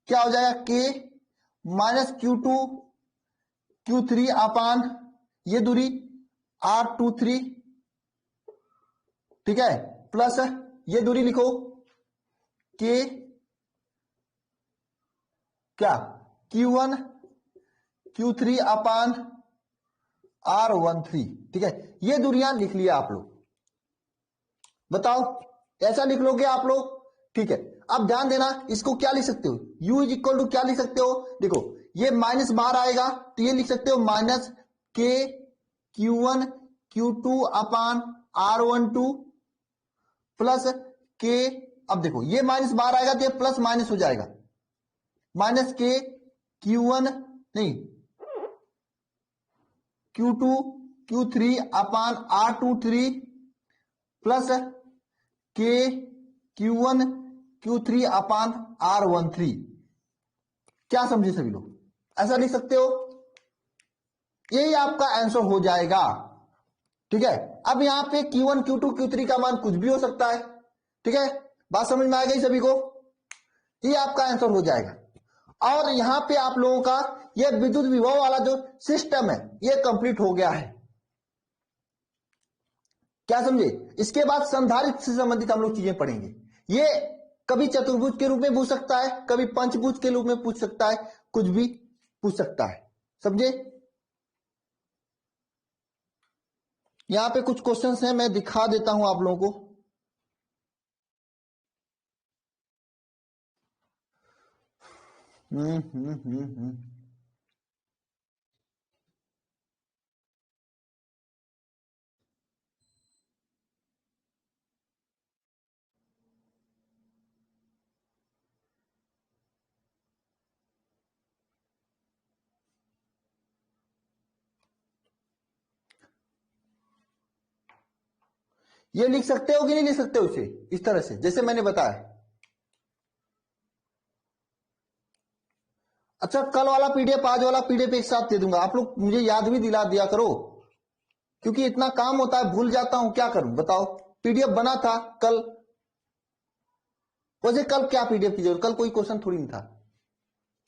क्या हो जाएगा, K माइनस Q2 Q3 अपान ये दूरी R23, ठीक है, प्लस ये दूरी लिखो K क्या Q1 Q3 अपान R13, ठीक है, ये दूरियां लिख लिया आप लोग। बताओ ऐसा लिख लोगे आप लोग, ठीक है। अब ध्यान देना, इसको क्या लिख सकते हो, U इज इक्वल टू क्या लिख सकते हो, देखो ये माइनस बाहर आएगा तो ये लिख सकते हो माइनस के Q1 Q2 अपान R12 प्लस के, अब देखो ये माइनस बाहर आएगा तो ये प्लस माइनस हो जाएगा, माइनस के Q1 नहीं Q2 Q3 अपान R23 प्लस के Q1 Q3 अपान R13। क्या समझे सभी लोग? ऐसा लिख सकते हो, यही आपका आंसर हो जाएगा, ठीक है। अब यहां पे Q1 Q2 Q3 का मान कुछ भी हो सकता है, ठीक है, बात समझ में आ गई सभी को, ये आपका आंसर हो जाएगा। और यहां पे आप लोगों का ये विद्युत विभव वाला जो सिस्टम है ये कंप्लीट हो गया है, क्या समझे। इसके बाद संधारित्र से संबंधित हम लोग चीजें पढ़ेंगे। ये कभी चतुर्भुज के रूप में पूछ सकता है, कभी पंचभुज के रूप में पूछ सकता है, कुछ भी पूछ सकता है, समझे। यहां पे कुछ क्वेश्चंस हैं, मैं दिखा देता हूं आप लोगों को। ये लिख सकते हो कि नहीं लिख सकते हो इसे इस तरह से जैसे मैंने बताया। अच्छा, कल वाला पीडीएफ आज वाला पीडीएफ एक साथ दे दूंगा, आप लोग मुझे याद भी दिला दिया करो, क्योंकि इतना काम होता है भूल जाता हूं, क्या करूं बताओ। पीडीएफ बना था कल, वैसे कल क्या पीडीएफ की जरूरत, कल कोई क्वेश्चन थोड़ी नहीं था,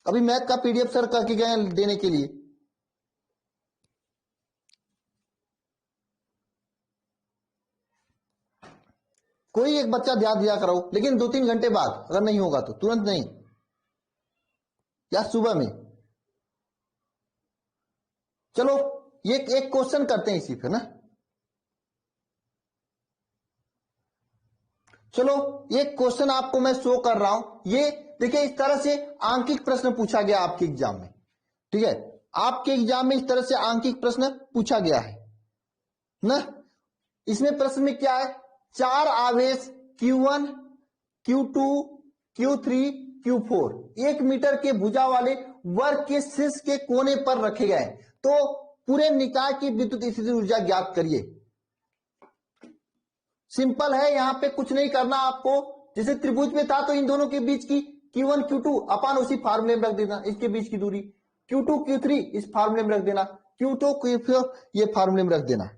अभी मैथ का पीडीएफ सर करके गए देने के लिए। कोई एक बच्चा ध्यान दिया करो, लेकिन 2-3 घंटे बाद, अगर नहीं होगा तो तुरंत नहीं, या सुबह में। चलो ये एक क्वेश्चन करते हैं इसी पे ना, चलो ये क्वेश्चन आपको मैं शो कर रहा हूं। ये देखिए इस तरह से आंकिक प्रश्न पूछा गया आपके एग्जाम में, ठीक है, आपके एग्जाम में इस तरह से आंकिक प्रश्न पूछा गया है ना। इसमें प्रश्न में क्या है, 4 आवेश Q1 Q2 Q3 Q4 1 metre के भुजा वाले वर्ग के शीर्ष के कोने पर रखे गए, तो पूरे निकाय की विद्युत स्थिति ऊर्जा ज्ञात करिए। सिंपल है, यहां पे कुछ नहीं करना आपको, जैसे त्रिभुज में था तो इन दोनों के बीच की Q1 Q2 अपान उसी फार्मूले में रख देना, इसके बीच की दूरी Q2 Q3 इस फार्मूले में रख देना, Q2 Q4 ये फार्मूले में रख देना।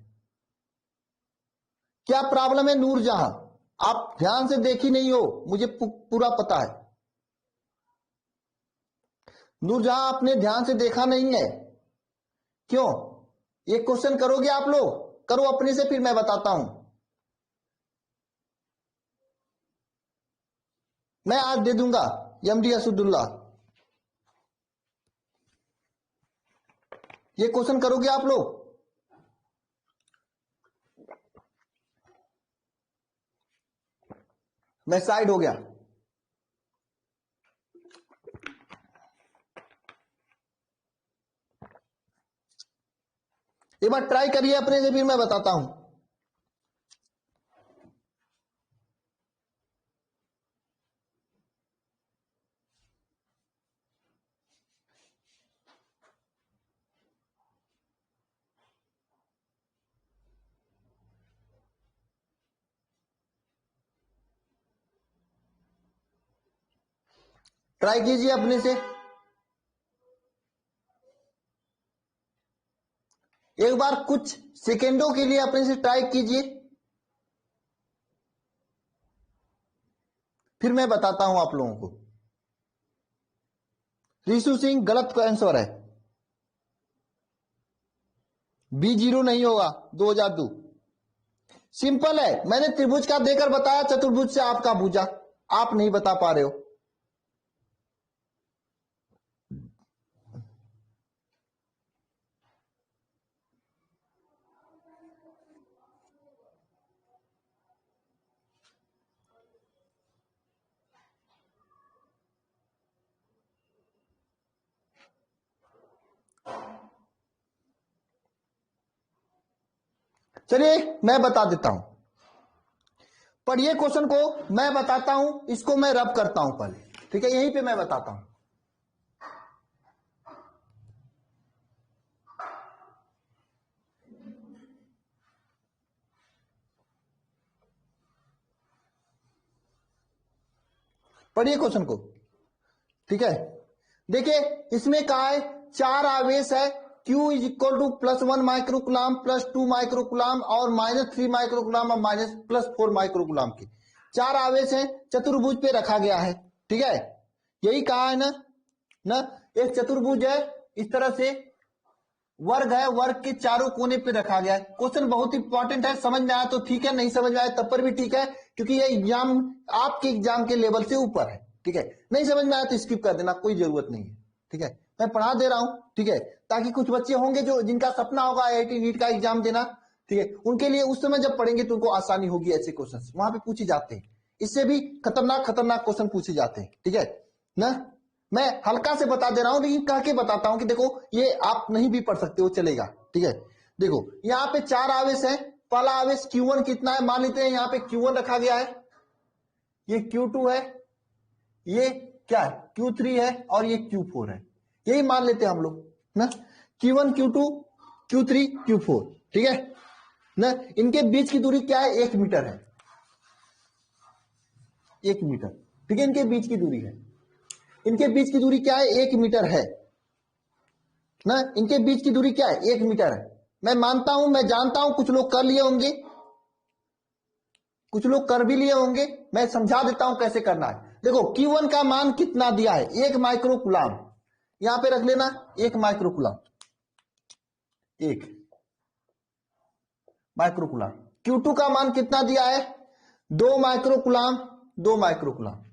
क्या प्रॉब्लम है नूरजहां, आप ध्यान से देखी नहीं हो, मुझे पूरा पता है। नूरजहां आपने ध्यान से देखा नहीं है, क्यों? ये क्वेश्चन करोगे आप लोग? करो अपने से, फिर मैं बताता हूं। मैं आज दे दूंगा एमडी असदुल्ला। ये क्वेश्चन करोगे आप लोग? मैं साइड हो गया। एक बार ट्राई करिए अपने से, फिर मैं बताता हूं। ट्राई कीजिए अपने से। एक बार कुछ सेकेंडों के लिए अपने से ट्राई कीजिए, फिर मैं बताता हूं आप लोगों को। ऋषु सिंह गलत आंसर है। B0 नहीं होगा, 2002। सिंपल है, मैंने त्रिभुज का देकर बताया, चतुर्भुज से आपका भुजा। आप नहीं बता पा रहे हो। चलिए मैं बता देता हूं, पढ़िए क्वेश्चन को, मैं बताता हूं, इसको मैं रब करता हूं पहले, ठीक है? यहीं पे मैं बताता हूं। पढ़िए क्वेश्चन को, ठीक है? देखिए इसमें कहा है 4 आवेश है, Q is equal to +1 microcoulomb, +2 microcoulomb और -3 माइक्रोकुलाम और +4 माइक्रोकुलाम के 4 आवेश हैं, चतुर्भुज पे रखा गया है, ठीक है? यही कहा है ना एक चतुर्भुज है, इस तरह से वर्ग है, वर्ग के चारों कोने पे रखा गया है। क्वेश्चन बहुत इंपॉर्टेंट है, समझ में आया तो ठीक है, नहीं समझ में आया तब पर भी ठीक है, क्योंकि ये एग्जाम आपके एग्जाम के लेवल से ऊपर है, ठीक है? नहीं समझ में आया तो स्किप कर देना, कोई जरूरत नहीं है, ठीक है? मैं पढ़ा दे रहा हूं, ठीक है? ताकि कुछ बच्चे होंगे जो जिनका सपना होगा IIT नीट का एग्जाम देना, ठीक है? उनके लिए उस समय जब पढ़ेंगे तो उनको आसानी होगी। ऐसे क्वेश्चन वहां पे पूछे जाते हैं, इससे भी खतरनाक खतरनाक क्वेश्चन पूछे जाते हैं, ठीक है ना? मैं हल्का से बता दे रहा हूं, लेकिन कह के बताता हूं कि देखो ये आप नहीं भी पढ़ सकते हो, चलेगा, ठीक है? देखो यहाँ पे 4 आवेश है। पहला आवेश Q1 कितना है, मान लेते हैं यहाँ पे Q1 रखा गया है, ये Q2 है, ये क्या है Q3 है और ये Q4 है, यही मान लेते हैं हम लोग ना। Q1 Q2 Q3 Q4, ठीक है ना? इनके बीच की दूरी क्या है, 1 मीटर है, 1 मीटर, ठीक है? इनके बीच की दूरी है, इनके बीच की दूरी क्या है, 1 मीटर है ना। इनके बीच की दूरी क्या है, 1 मीटर है। मैं मानता हूं, मैं जानता हूं कुछ लोग कर लिए होंगे, कुछ लोग कर भी लिए होंगे, मैं समझा देता हूं कैसे करना है। देखो Q1 का मान कितना दिया है, 1 माइक्रोकुलाम, यहां पे रख लेना 1 माइक्रोकुलाम, 1 माइक्रोकुलाम। Q2 का मान कितना दिया है, 2 माइक्रोकुलाम, 2 माइक्रोकुलाम,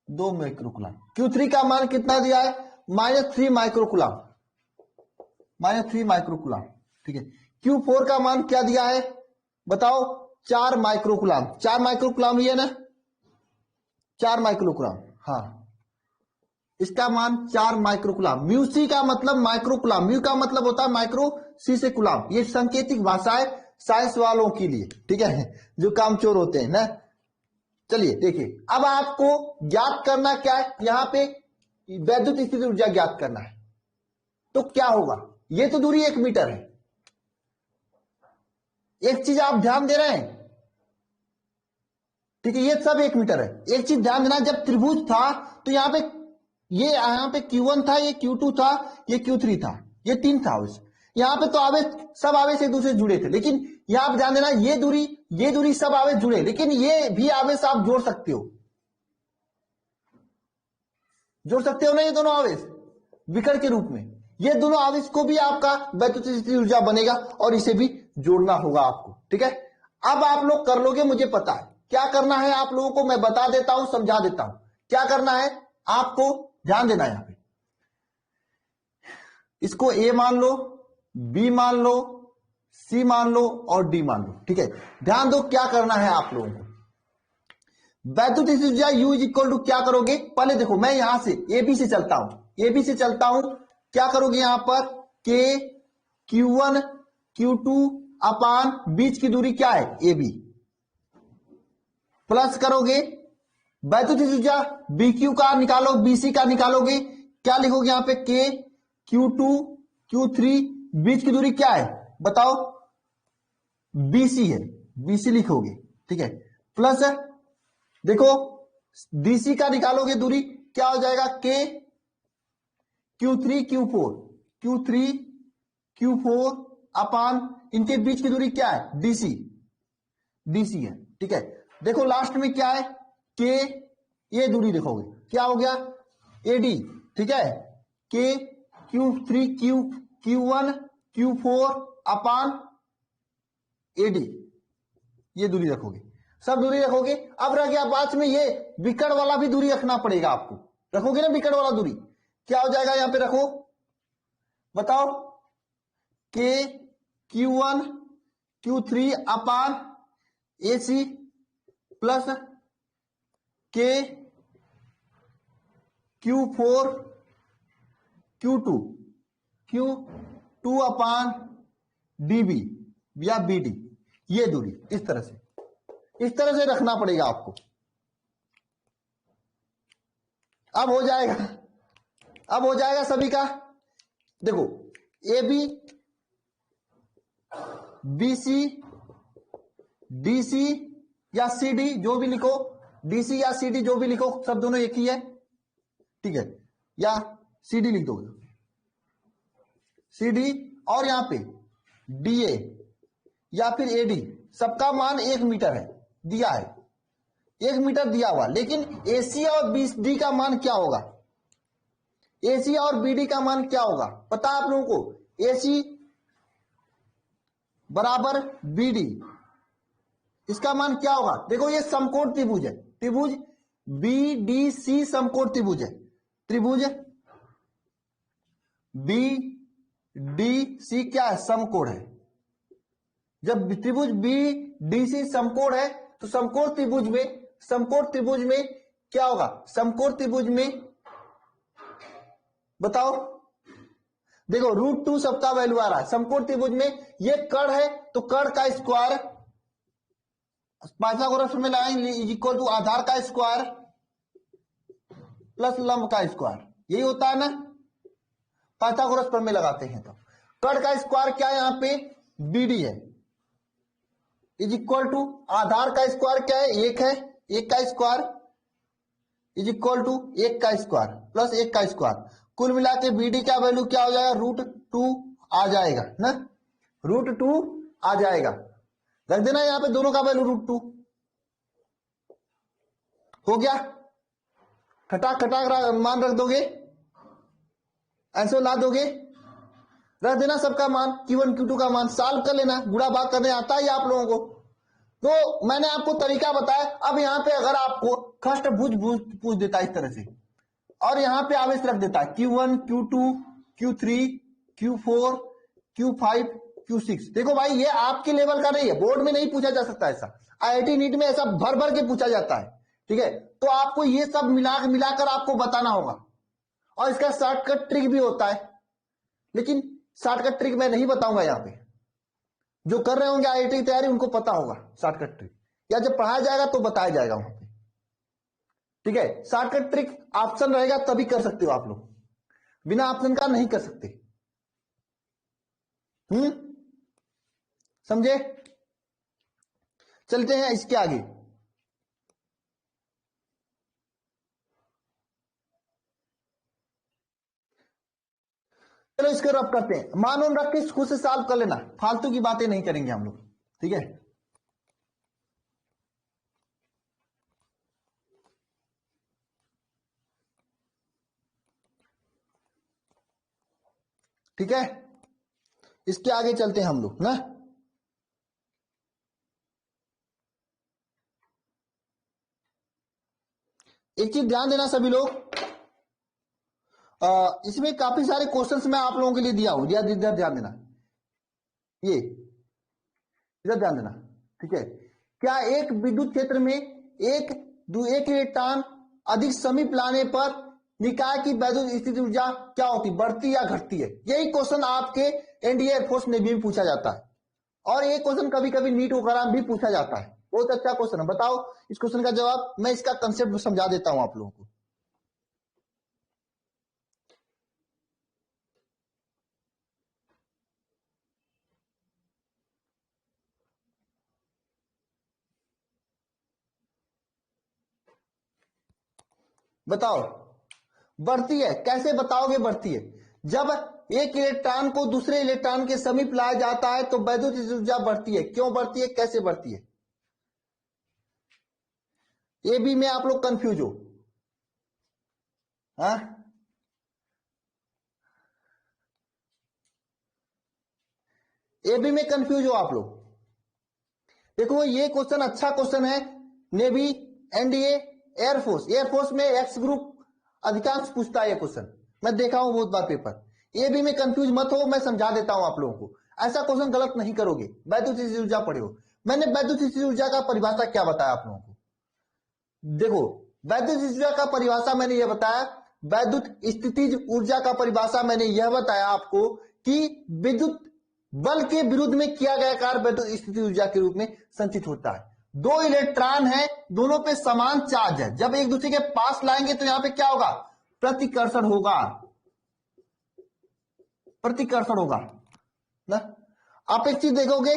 2 माइक्रोकुलाम। Q3 का मान कितना दिया है, -3 माइक्रोकुलाम, -3 माइक्रोकुलाम, ठीक है? Q4 का मान क्या दिया है बताओ, 4 माइक्रोकुलाम, 4 माइक्रोकुलाम ही है ना, 4 माइक्रोकुलाम, हाँ इसका मान 4 माइक्रोकुलाम। म्यू सी का मतलब माइक्रोकुलाम, म्यू का मतलब होता है माइक्रो, सी से कुलाम, ये सांकेतिक भाषा है साइंस वालों के लिए, ठीक है, जो कामचोर होते हैं ना। चलिए देखिए, अब आपको ज्ञात करना क्या है, यहां पे वैद्युत स्थिति ऊर्जा ज्ञात करना है। तो क्या होगा, ये तो दूरी 1 मीटर है। एक चीज आप ध्यान दे रहे हैं, ठीक है? ये सब 1 मीटर है। एक चीज ध्यान देना, जब त्रिभुज था तो यहाँ पे Q1 था, ये Q2 था, ये Q3 था, ये 3 था आवेश। यहाँ पे तो आवेश, सब आवेश एक दूसरे से जुड़े थे, लेकिन यहां आप ध्यान देना, ये दूरी सब आवेश जुड़े, लेकिन ये भी आवेश आप जोड़ सकते हो, जोड़ सकते हो ना, ये दोनों आवेश विकर्ण के रूप में। ये दोनों आवेश को भी आपका वैद्युत स्थिति ऊर्जा बनेगा और इसे भी जोड़ना होगा आपको। ठीक है, अब आप लोग कर लोगे, मुझे पता है क्या करना है आप लोगों को, मैं बता देता हूं, समझा देता हूं क्या करना है आपको। ध्यान देना, यहां पे इसको ए मान लो, बी मान लो, सी मान लो और डी मान लो। ठीक है, ध्यान दो क्या करना है आप लोगों को। वैद्युत स्थिति ऊर्जा U इज इक्वल टू क्या करोगे, पहले देखो मैं यहां से ए बी से चलता हूं, ए बी से चलता हूं, क्या करोगे यहां पर के Q1 Q2 अपान बीच की दूरी क्या है ए बी, प्लस करोगे वैद्युत स्थिति ऊर्जा BQ का निकालो, BC का निकालोगे, क्या लिखोगे यहां पे के Q2 Q3 बीच की दूरी क्या है बताओ, BC है, BC लिखोगे। ठीक है, प्लस देखो DC का निकालोगे दूरी, क्या हो जाएगा के Q3 Q4 Q3 Q4 अपान इनके बीच की दूरी क्या है DC, DC है। ठीक है, देखो लास्ट में क्या है के, ये दूरी देखोगे क्या हो गया AD। ठीक है, के Q3 Q1 Q4 अपान AD, ये दूरी रखोगे, सब दूरी रखोगे। अब रह गया बाद में ये विकर्ण वाला भी दूरी रखना पड़ेगा आपको, रखोगे ना विकर्ण वाला दूरी, क्या हो जाएगा यहां पे रखो बताओ, के Q1 Q3 अपान AC प्लस के Q4 Q2 अपान DB या BD, ये दूरी इस तरह से रखना पड़ेगा आपको। अब हो जाएगा सभी का। देखो AB BC DC या CD जो भी लिखो, DC या CD जो भी लिखो, सब दोनों एक ही है। ठीक है, या CD लिख दो, CD और यहां पे DA या फिर AD, सबका मान 1 मीटर है, दिया है 1 मीटर दिया हुआ, लेकिन AC और BD का मान क्या होगा, AC और BD का मान क्या होगा पता आप लोगों को, AC बराबर BD, इसका मान क्या होगा, देखो ये समकोण त्रिभुज है, त्रिभुज BDC समकोण त्रिभुज है, त्रिभुज BDC क्या है समकोण है। जब त्रिभुज BDC समकोण है तो समकोण त्रिभुज में क्या होगा, समकोण त्रिभुज में बताओ, देखो √2 सबका वैल्यू आ रहा है, समकोण त्रिभुज में ये कर्ण है तो कर्ण का स्क्वायर, पाइथागोरस में लाइन इज इक्वल टू आधार का स्क्वायर प्लस लंब का स्क्वायर, यही होता है ना, पाइथागोरस पर में लगाते हैं तो कर्ण का स्क्वायर क्या है यहां पे BD है, इज इक्वल टू आधार का स्क्वायर क्या है 1 है, 1 का स्क्वायर इज इक्वल टू 1 का स्क्वायर प्लस 1 का स्क्वायर, कुल मिला के BD का वैल्यू क्या हो जाएगा √2 आ जाएगा ना, √2 आ जाएगा, रख देना यहां पे दोनों का वैल्यू √2 हो गया, खटाक मान रख दोगे, ऐसे ला दोगे, रख देना सबका मान Q1 Q2 का मान, सॉल्व कर लेना, गुणा भाग करने आता है आप लोगों को, तो मैंने आपको तरीका बताया। अब यहां पे अगर आपको खष्टभुज पूछ देता है इस तरह से, और यहां पे आवेश रख देता है Q1 Q2 Q3 Q4 Q5 Q6, देखो भाई ये आपके लेवल का नहीं है, बोर्ड में नहीं पूछा जा सकता ऐसा, IIT नीट में ऐसा भर भर के पूछा जाता है। ठीक है, तो आपको ये सब मिलाकर आपको बताना होगा, और इसका शॉर्टकट ट्रिक भी होता है, लेकिन शॉर्टकट ट्रिक मैं नहीं बताऊंगा यहां पे, जो कर रहे होंगे IIT की तैयारी उनको पता होगा शॉर्टकट ट्रिक, या जब पढ़ाया जाएगा तो बताया जाएगा वहां पे। ठीक है, शॉर्टकट ट्रिक ऑप्शन रहेगा तभी कर सकते हो आप लोग, बिना ऑप्शन का नहीं कर सकते। समझे, चलते हैं इसके आगे। चलो इसको रब करते हैं, मान रख के खुद से सॉल्व कर लेना, फालतू की बातें नहीं करेंगे हम लोग। ठीक है, ठीक है, इसके आगे चलते हैं हम लोग ना। एक चीज ध्यान देना सभी लोग, इसमें काफी सारे क्वेश्चंस मैं आप लोगों के लिए दिया हूं, इधर ध्यान देना, ये इधर ध्यान देना। ठीक है, क्या एक विद्युत क्षेत्र में एक इलेक्ट्रॉन अधिक समीप लाने पर निकाय की वैद्युत स्थिति ऊर्जा क्या होती, बढ़ती या घटती है? यही क्वेश्चन आपके एनडीए एयरफोर्स नेवी में पूछा जाता है, और ये क्वेश्चन कभी कभी नीट वगैरह भी पूछा जाता है। बहुत अच्छा क्वेश्चन है। बताओ इस क्वेश्चन का जवाब। मैं इसका कंसेप्ट समझा देता हूं आप लोगों को। बताओ बढ़ती है, कैसे बताओगे बढ़ती है? जब एक इलेक्ट्रॉन को दूसरे इलेक्ट्रॉन के समीप लाया जाता है तो वैद्युत ऊर्जा बढ़ती है। क्यों बढ़ती है, कैसे बढ़ती है? ये भी में आप लोग कंफ्यूज हो? हाँ, ये भी में कंफ्यूज हो आप लोग? देखो ये क्वेश्चन अच्छा क्वेश्चन है। नेवी, एनडीए, एयरफोर्स में एक्स ग्रुप अधिकांश पूछता है ये क्वेश्चन, मैं देखा हूं बहुत बार पेपर। ये भी में कंफ्यूज मत हो, मैं समझा देता हूं आप लोगों को। ऐसा क्वेश्चन गलत नहीं करोगे। वैद्युत स्थिति ऊर्जा पढ़े हो। मैंने वैद्युत स्थिति ऊर्जा का परिभाषा क्या बताया आप लोगों को? देखो वैद्युत ऊर्जा का परिभाषा मैंने यह बताया, वैद्युत स्थितिज ऊर्जा का परिभाषा मैंने यह बताया आपको कि विद्युत बल के विरुद्ध में किया गया कार्य वैद्युत स्थिति ऊर्जा के रूप में संचित होता है। दो इलेक्ट्रॉन है, दोनों पे समान चार्ज है, जब एक दूसरे के पास लाएंगे तो यहां पे क्या होगा, प्रतिकर्षण होगा, प्रतिकर्षण होगा ना। आप एक चीज देखोगे,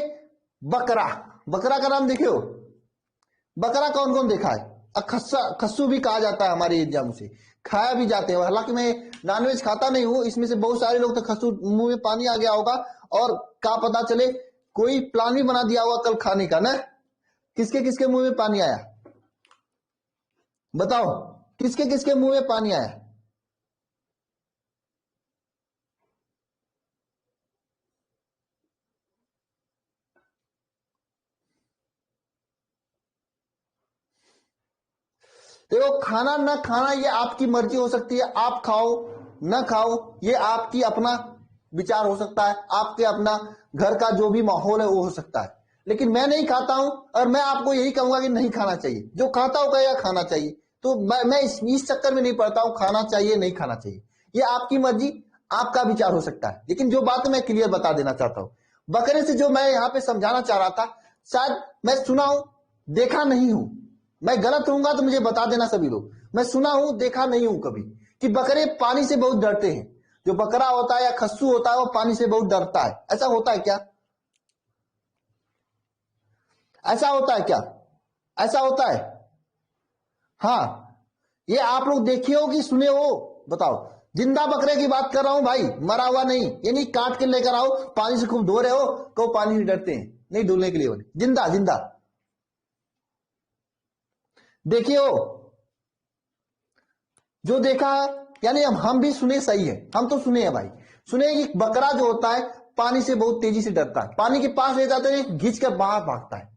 बकरा, बकरा का नाम देखे हो? बकरा कौन कौन देखा है? खस्सू भी कहा जाता है हमारे एग्जाम से, खाया भी जाते हैं। हालांकि मैं नॉनवेज खाता नहीं हूं, इसमें से बहुत सारे लोग तो खस्सू मुंह में पानी आ गया होगा, और क्या पता चले कोई प्लान भी बना दिया होगा कल खाने का ना। किसके किसके मुंह में पानी आया? बताओ किसके किसके मुंह में पानी आया? देखो खाना ना खाना ये आपकी मर्जी हो सकती है, आप खाओ ना खाओ ये आपकी अपना विचार हो सकता है, आपके अपना घर का जो भी माहौल है वो हो सकता है। लेकिन मैं नहीं खाता हूं और मैं आपको यही कहूंगा कि नहीं खाना चाहिए। जो खाता हो कहेगा खाना चाहिए, तो मैं इस चक्कर में नहीं पड़ता हूं खाना चाहिए नहीं खाना चाहिए, ये आपकी मर्जी, आपका विचार हो सकता है। लेकिन जो बात मैं क्लियर बता देना चाहता हूं, बकरे से जो मैं यहां पे समझाना चाह रहा था, शायद मैं सुना हूं, देखा नहीं हूं। मैं गलत होऊंगा तो मुझे बता देना सभी लोग। मैं सुना हूं, देखा नहीं हूं कभी कि बकरे पानी से बहुत डरते हैं। जो बकरा होता है या खस्सू होता है वो पानी से बहुत डरता है। ऐसा होता है क्या? ऐसा होता है क्या? ऐसा होता है? हाँ, ये आप लोग देखे हो कि सुने हो? बताओ। जिंदा बकरे की बात कर रहा हूं भाई, मरा हुआ नहीं। ये नहीं काट के लेकर आओ, पानी से खूब धो रहे हो, कहो पानी से डरते हैं, नहीं धुलने के लिए बोले। जिंदा जिंदा देखिए हो, जो देखा है, यानी हम भी सुने, सही है, हम तो सुने हैं भाई। सुने कि बकरा जो होता है पानी से बहुत तेजी से डरता है, पानी के पास ले जाते हैं घींच कर बाहर भागता है?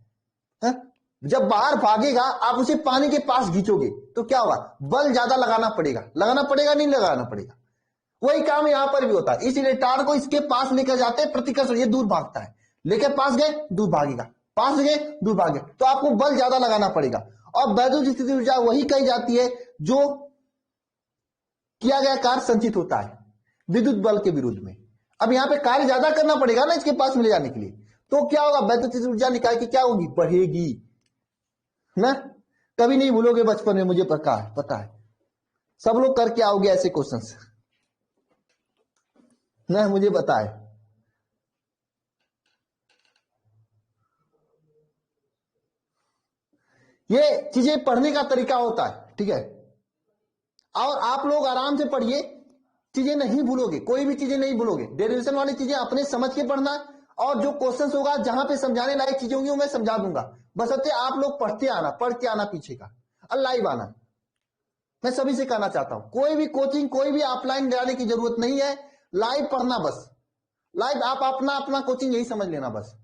जब बाहर भागेगा आप उसे पानी के पास खींचोगे तो क्या होगा, बल ज्यादा लगाना पड़ेगा, लगाना पड़ेगा नहीं लगाना पड़ेगा? वही काम यहां पर भी होता है। इस इलेक्ट्रॉन को इसके पास लेकर जाते हैं, प्रतिकर्षण, ये दूर भागता है, लेकर पास गए दूर भागेगा, पास गए दूर भागे, तो आपको बल ज्यादा लगाना पड़ेगा। और वैद्युत स्थिति ऊर्जा वही कही जाती है जो किया गया कार्य संचित होता है विद्युत बल के विरुद्ध में। अब यहां पे कार्य ज्यादा करना पड़ेगा ना इसके पास मिले जाने के लिए, तो क्या होगा, वैद्युत स्थिति ऊर्जा निकाय की क्या होगी, बढ़ेगी ना। कभी नहीं भूलोगे बचपन में, मुझे पता है सब लोग करके आओगे ऐसे क्वेश्चंस ना, मुझे पता है। ये चीजें पढ़ने का तरीका होता है, ठीक है। और आप लोग आराम से पढ़िए, चीजें नहीं भूलोगे, कोई भी चीजें नहीं भूलोगे। डेरिवेशन वाली चीजें अपने समझ के पढ़ना, और जो क्वेश्चंस होगा जहां पे समझाने लायक चीजें होंगी वो मैं समझा दूंगा, बशर्ते आप लोग पढ़ते आना, पढ़ के आना पीछे का, और लाइव आना। मैं सभी से कहना चाहता हूं कोई भी कोचिंग, कोई भी ऑफलाइन जाने की जरूरत नहीं है। लाइव पढ़ना बस, लाइव आप अपना अपना कोचिंग यही समझ लेना बस,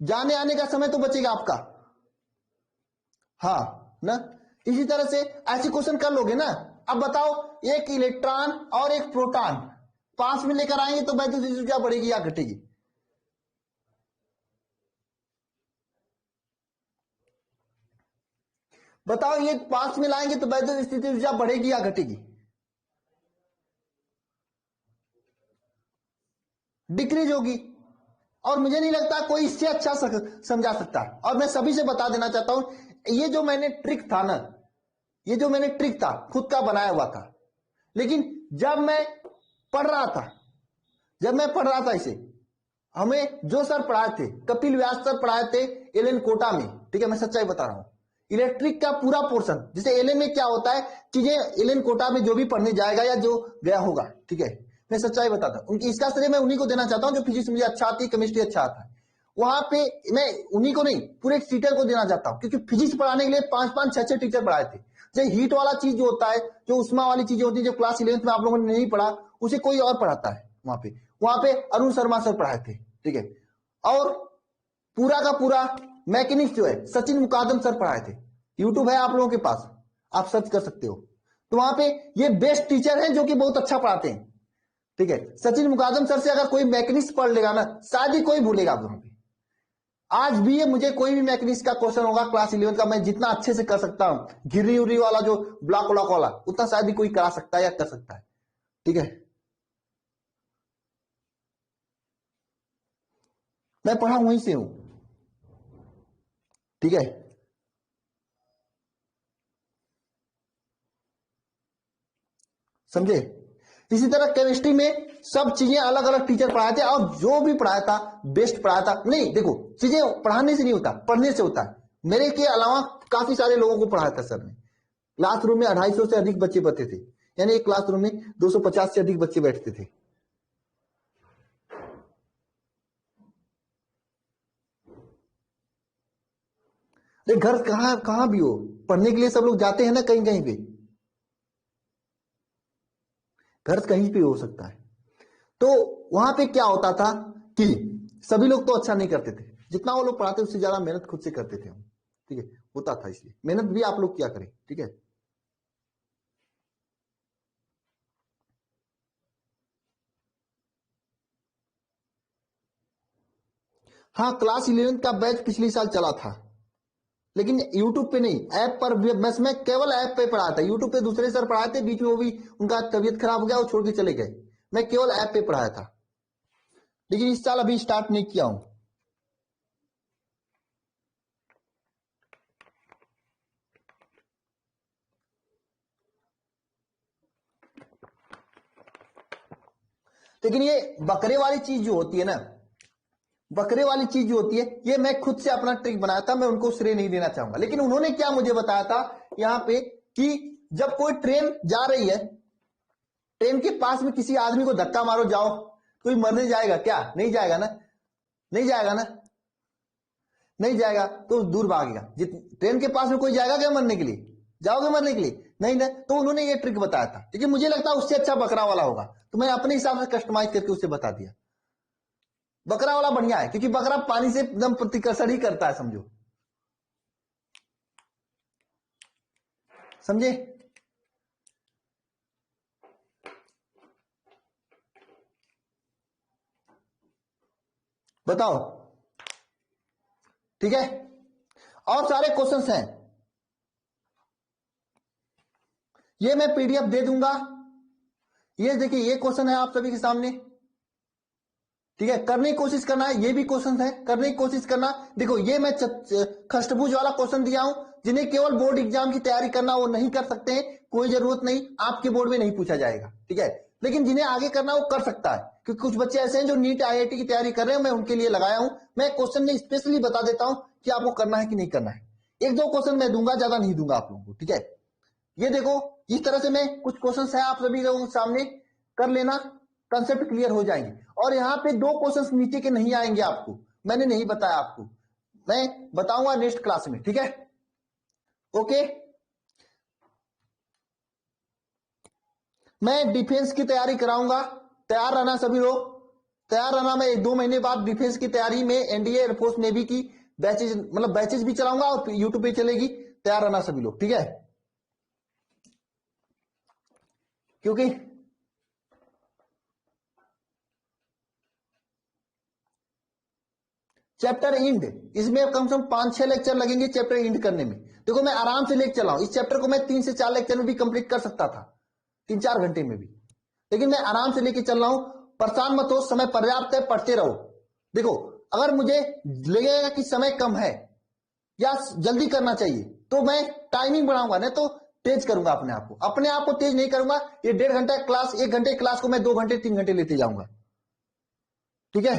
जाने आने का समय तो बचेगा आपका। हाँ ना, इसी तरह से ऐसे क्वेश्चन कर लोगे ना। अब बताओ, एक इलेक्ट्रॉन और एक प्रोटॉन पास में लेकर आएंगे तो वैद्युत ऊर्जा बढ़ेगी या घटेगी? बताओ, ये पास में लाएंगे तो वैद्युत स्थिति ऊर्जा बढ़ेगी या घटेगी? डिक्रीज होगी। और मुझे नहीं लगता कोई इससे अच्छा समझा सकता है। और मैं सभी से बता देना चाहता हूं, ये जो मैंने ट्रिक था ना, ये जो मैंने ट्रिक था खुद का बनाया हुआ था, लेकिन जब मैं पढ़ रहा था, जब मैं पढ़ रहा था इसे, हमें जो सर पढ़ाए थे, कपिल व्यास सर पढ़ाए थे एलएन कोटा में, ठीक है, मैं सच्चाई बता रहा हूं। इलेक्ट्रिक का पूरा पोर्शन, जैसे एलएन में क्या होता है, चीजें एलएन कोटा में जो भी पढ़ने जाएगा या जो गया होगा, ठीक है, मैं सच्चाई बताता हूं, उनकी इसका श्रेय मैं उन्हीं को देना चाहता हूं जो फिजिक्स मुझे अच्छा आती है, केमिस्ट्री अच्छा आता है। वहां पे मैं उन्हीं को नहीं, पूरे टीचर को देना चाहता हूं, क्योंकि फिजिक्स पढ़ाने के लिए 5-5, 6-6 टीचर पढ़ाए थे। जैसे हीट वाला चीज जो होता है, जो उष्मा वाली चीजें होती है, जो क्लास 11th में आप लोगों ने नहीं पढ़ा, उसे कोई और पढ़ाता है। वहां पे अरुण शर्मा सर पढ़ाए थे, ठीक है। और पूरा का पूरा मैकेनिक्स जो है सचिन मुकादम सर पढ़ाए थे। यूट्यूब है आप लोगों के पास, आप सर्च कर सकते हो। तो वहां पे ये बेस्ट टीचर हैं जो कि बहुत अच्छा पढ़ाते हैं, ठीक है। सचिन मुकादम सर से अगर कोई मैकेनिक्स पढ़ लेगा ना, शायद ही कोई भूलेगा वहां पे। आज भी ये मुझे कोई भी मैकेनिक्स का क्वेश्चन होगा क्लास 11 का, मैं जितना अच्छे से कर सकता हूं, घिरी उरी वाला जो ब्लॉक व्लॉक वाला, उतना शायद ही कोई करा सकता है या कर सकता है, ठीक है। मैं पढ़ा वहीं से हूं, ठीक है। समझे? इसी तरह केमिस्ट्री में सब चीजें अलग अलग टीचर पढ़ाए थे, और जो भी पढ़ाया था बेस्ट पढ़ाया था। नहीं देखो, चीजें पढ़ाने से नहीं होता, पढ़ने से होता है। मेरे के अलावा काफी सारे लोगों को पढ़ाया था सर ने। क्लासरूम में 250 से अधिक बच्चे बैठते थे, यानी एक क्लासरूम में 250 से अधिक बच्चे बैठते थे। घर कहां कहां भी हो, पढ़ने के लिए सब लोग जाते हैं ना, कहीं कहीं पे, घर कहीं पे हो सकता है। तो वहां पे क्या होता था कि सभी लोग तो अच्छा नहीं करते थे, जितना वो लोग पढ़ाते उससे ज्यादा मेहनत खुद से करते थे हम, ठीक है, होता था। इसलिए मेहनत भी आप लोग क्या करें, ठीक है। हाँ, क्लास 11 का बैच पिछले साल चला था, लेकिन यूट्यूब पे नहीं, ऐप पर। बस मैं केवल ऐप पे पढ़ाया था, यूट्यूब पे दूसरे सर पढ़ाए थे, बीच में वो भी उनका तबीयत खराब हो गया, वो छोड़ के चले गए। मैं केवल ऐप पे पढ़ाया था, लेकिन इस साल अभी स्टार्ट नहीं किया हूं। लेकिन ये बकरे वाली चीज जो होती है ना, बकरे वाली चीज जो होती है, ये मैं खुद से अपना ट्रिक बनाया था, मैं उनको श्रेय नहीं देना चाहूंगा। लेकिन उन्होंने क्या मुझे बताया था यहाँ पे, कि जब कोई ट्रेन जा रही है, ट्रेन के पास में किसी आदमी को धक्का मारो जाओ, कोई मरने जाएगा क्या? नहीं जाएगा ना, नहीं जाएगा ना, नहीं जाएगा, तो दूर भागेगा। ट्रेन के पास में कोई जाएगा क्या मरने के लिए? जाओगे मरने के लिए? नहीं ना। तो उन्होंने ये ट्रिक बताया था, लेकिन मुझे लगता है उससे अच्छा बकरा वाला होगा, तो मैं अपने हिसाब से कस्टमाइज करके उसे बता दिया। बकरा वाला बढ़िया है, क्योंकि बकरा पानी से एकदम प्रतिकर्षण ही करता है, समझो, समझे? बताओ, ठीक है। और सारे क्वेश्चंस हैं, ये मैं पीडीएफ दे दूंगा। ये देखिए, ये क्वेश्चन है आप सभी के सामने, ठीक है। करने की कोशिश करना है, ये भी क्वेश्चन है, करने की कोशिश करना। देखो, ये मैं खष्टभुज वाला क्वेश्चन दिया हूं, जिन्हें केवल बोर्ड एग्जाम की तैयारी करना वो नहीं कर सकते हैं, कोई जरूरत नहीं, आपके बोर्ड में नहीं पूछा जाएगा, ठीक है। लेकिन जिन्हें आगे करना वो कर सकता है, क्योंकि कुछ बच्चे ऐसे हैं जो नीट आईआईटी की तैयारी कर रहे हैं, मैं उनके लिए लगाया हूं। मैं क्वेश्चन में स्पेशली बता देता हूं कि आपको करना है कि नहीं करना है। एक दो क्वेश्चन मैं दूंगा, ज्यादा नहीं दूंगा आप लोगों को, ठीक है। ये देखो, इस तरह से मैं कुछ क्वेश्चन है आप सभी लोगों के सामने, कर लेना, कंसेप्ट क्लियर हो जाएंगे। और यहाँ पे दो क्वेश्चंस नीचे के नहीं आएंगे आपको, मैंने नहीं बताया आपको, मैं बताऊंगा नेक्स्ट क्लास में, ठीक है। ओके, मैं डिफेंस की तैयारी कराऊंगा, तैयार रहना सभी लोग, तैयार रहना। मैं 1-2 महीने बाद डिफेंस की तैयारी में एनडीए, एयरफोर्स, नेवी की बैचेज, मतलब बैचेज भी चलाऊंगा और यूट्यूब पे चलेगी। तैयार रहना सभी लोग, ठीक है। क्योंकि चैप्टर इंड, इसमें कम से कम 5-6 लेक्चर लगेंगे चैप्टर इंड करने में। देखो मैं आराम से लेके चला हूं, इस चैप्टर को मैं 3 से 4 लेक्चर में भी कंप्लीट कर सकता था, 3-4 घंटे में भी, लेकिन मैं आराम से लेके चल रहा हूं। परेशान मत हो, समय पर्याप्त है, पढ़ते रहो। देखो अगर मुझे लगेगा कि समय कम है या जल्दी करना चाहिए तो मैं टाइमिंग बढ़ाऊंगा, नहीं तो तेज करूंगा अपने आप को तेज नहीं करूंगा। ये 1.5 घंटा क्लास, 1 घंटे क्लास को मैं 2 घंटे 3 घंटे लेते जाऊंगा, ठीक है।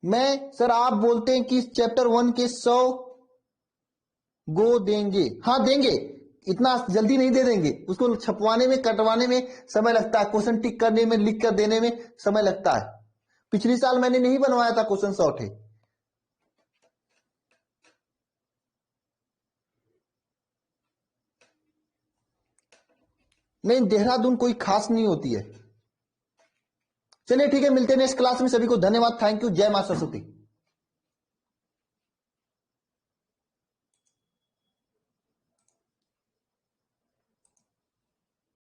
मैं सर, आप बोलते हैं कि चैप्टर 1 के 100 गो देंगे, हाँ देंगे, इतना जल्दी नहीं दे देंगे, उसको छपवाने में, कटवाने में समय लगता है, क्वेश्चन टिक करने में, लिख कर देने में समय लगता है। पिछली साल मैंने नहीं बनवाया था क्वेश्चन शॉर्ट है। नहीं, देहरादून कोई खास नहीं होती है। चलिए ठीक है, मिलते हैं नेक्स्ट क्लास में। सभी को धन्यवाद, थैंक यू, जय मां सरस्वती।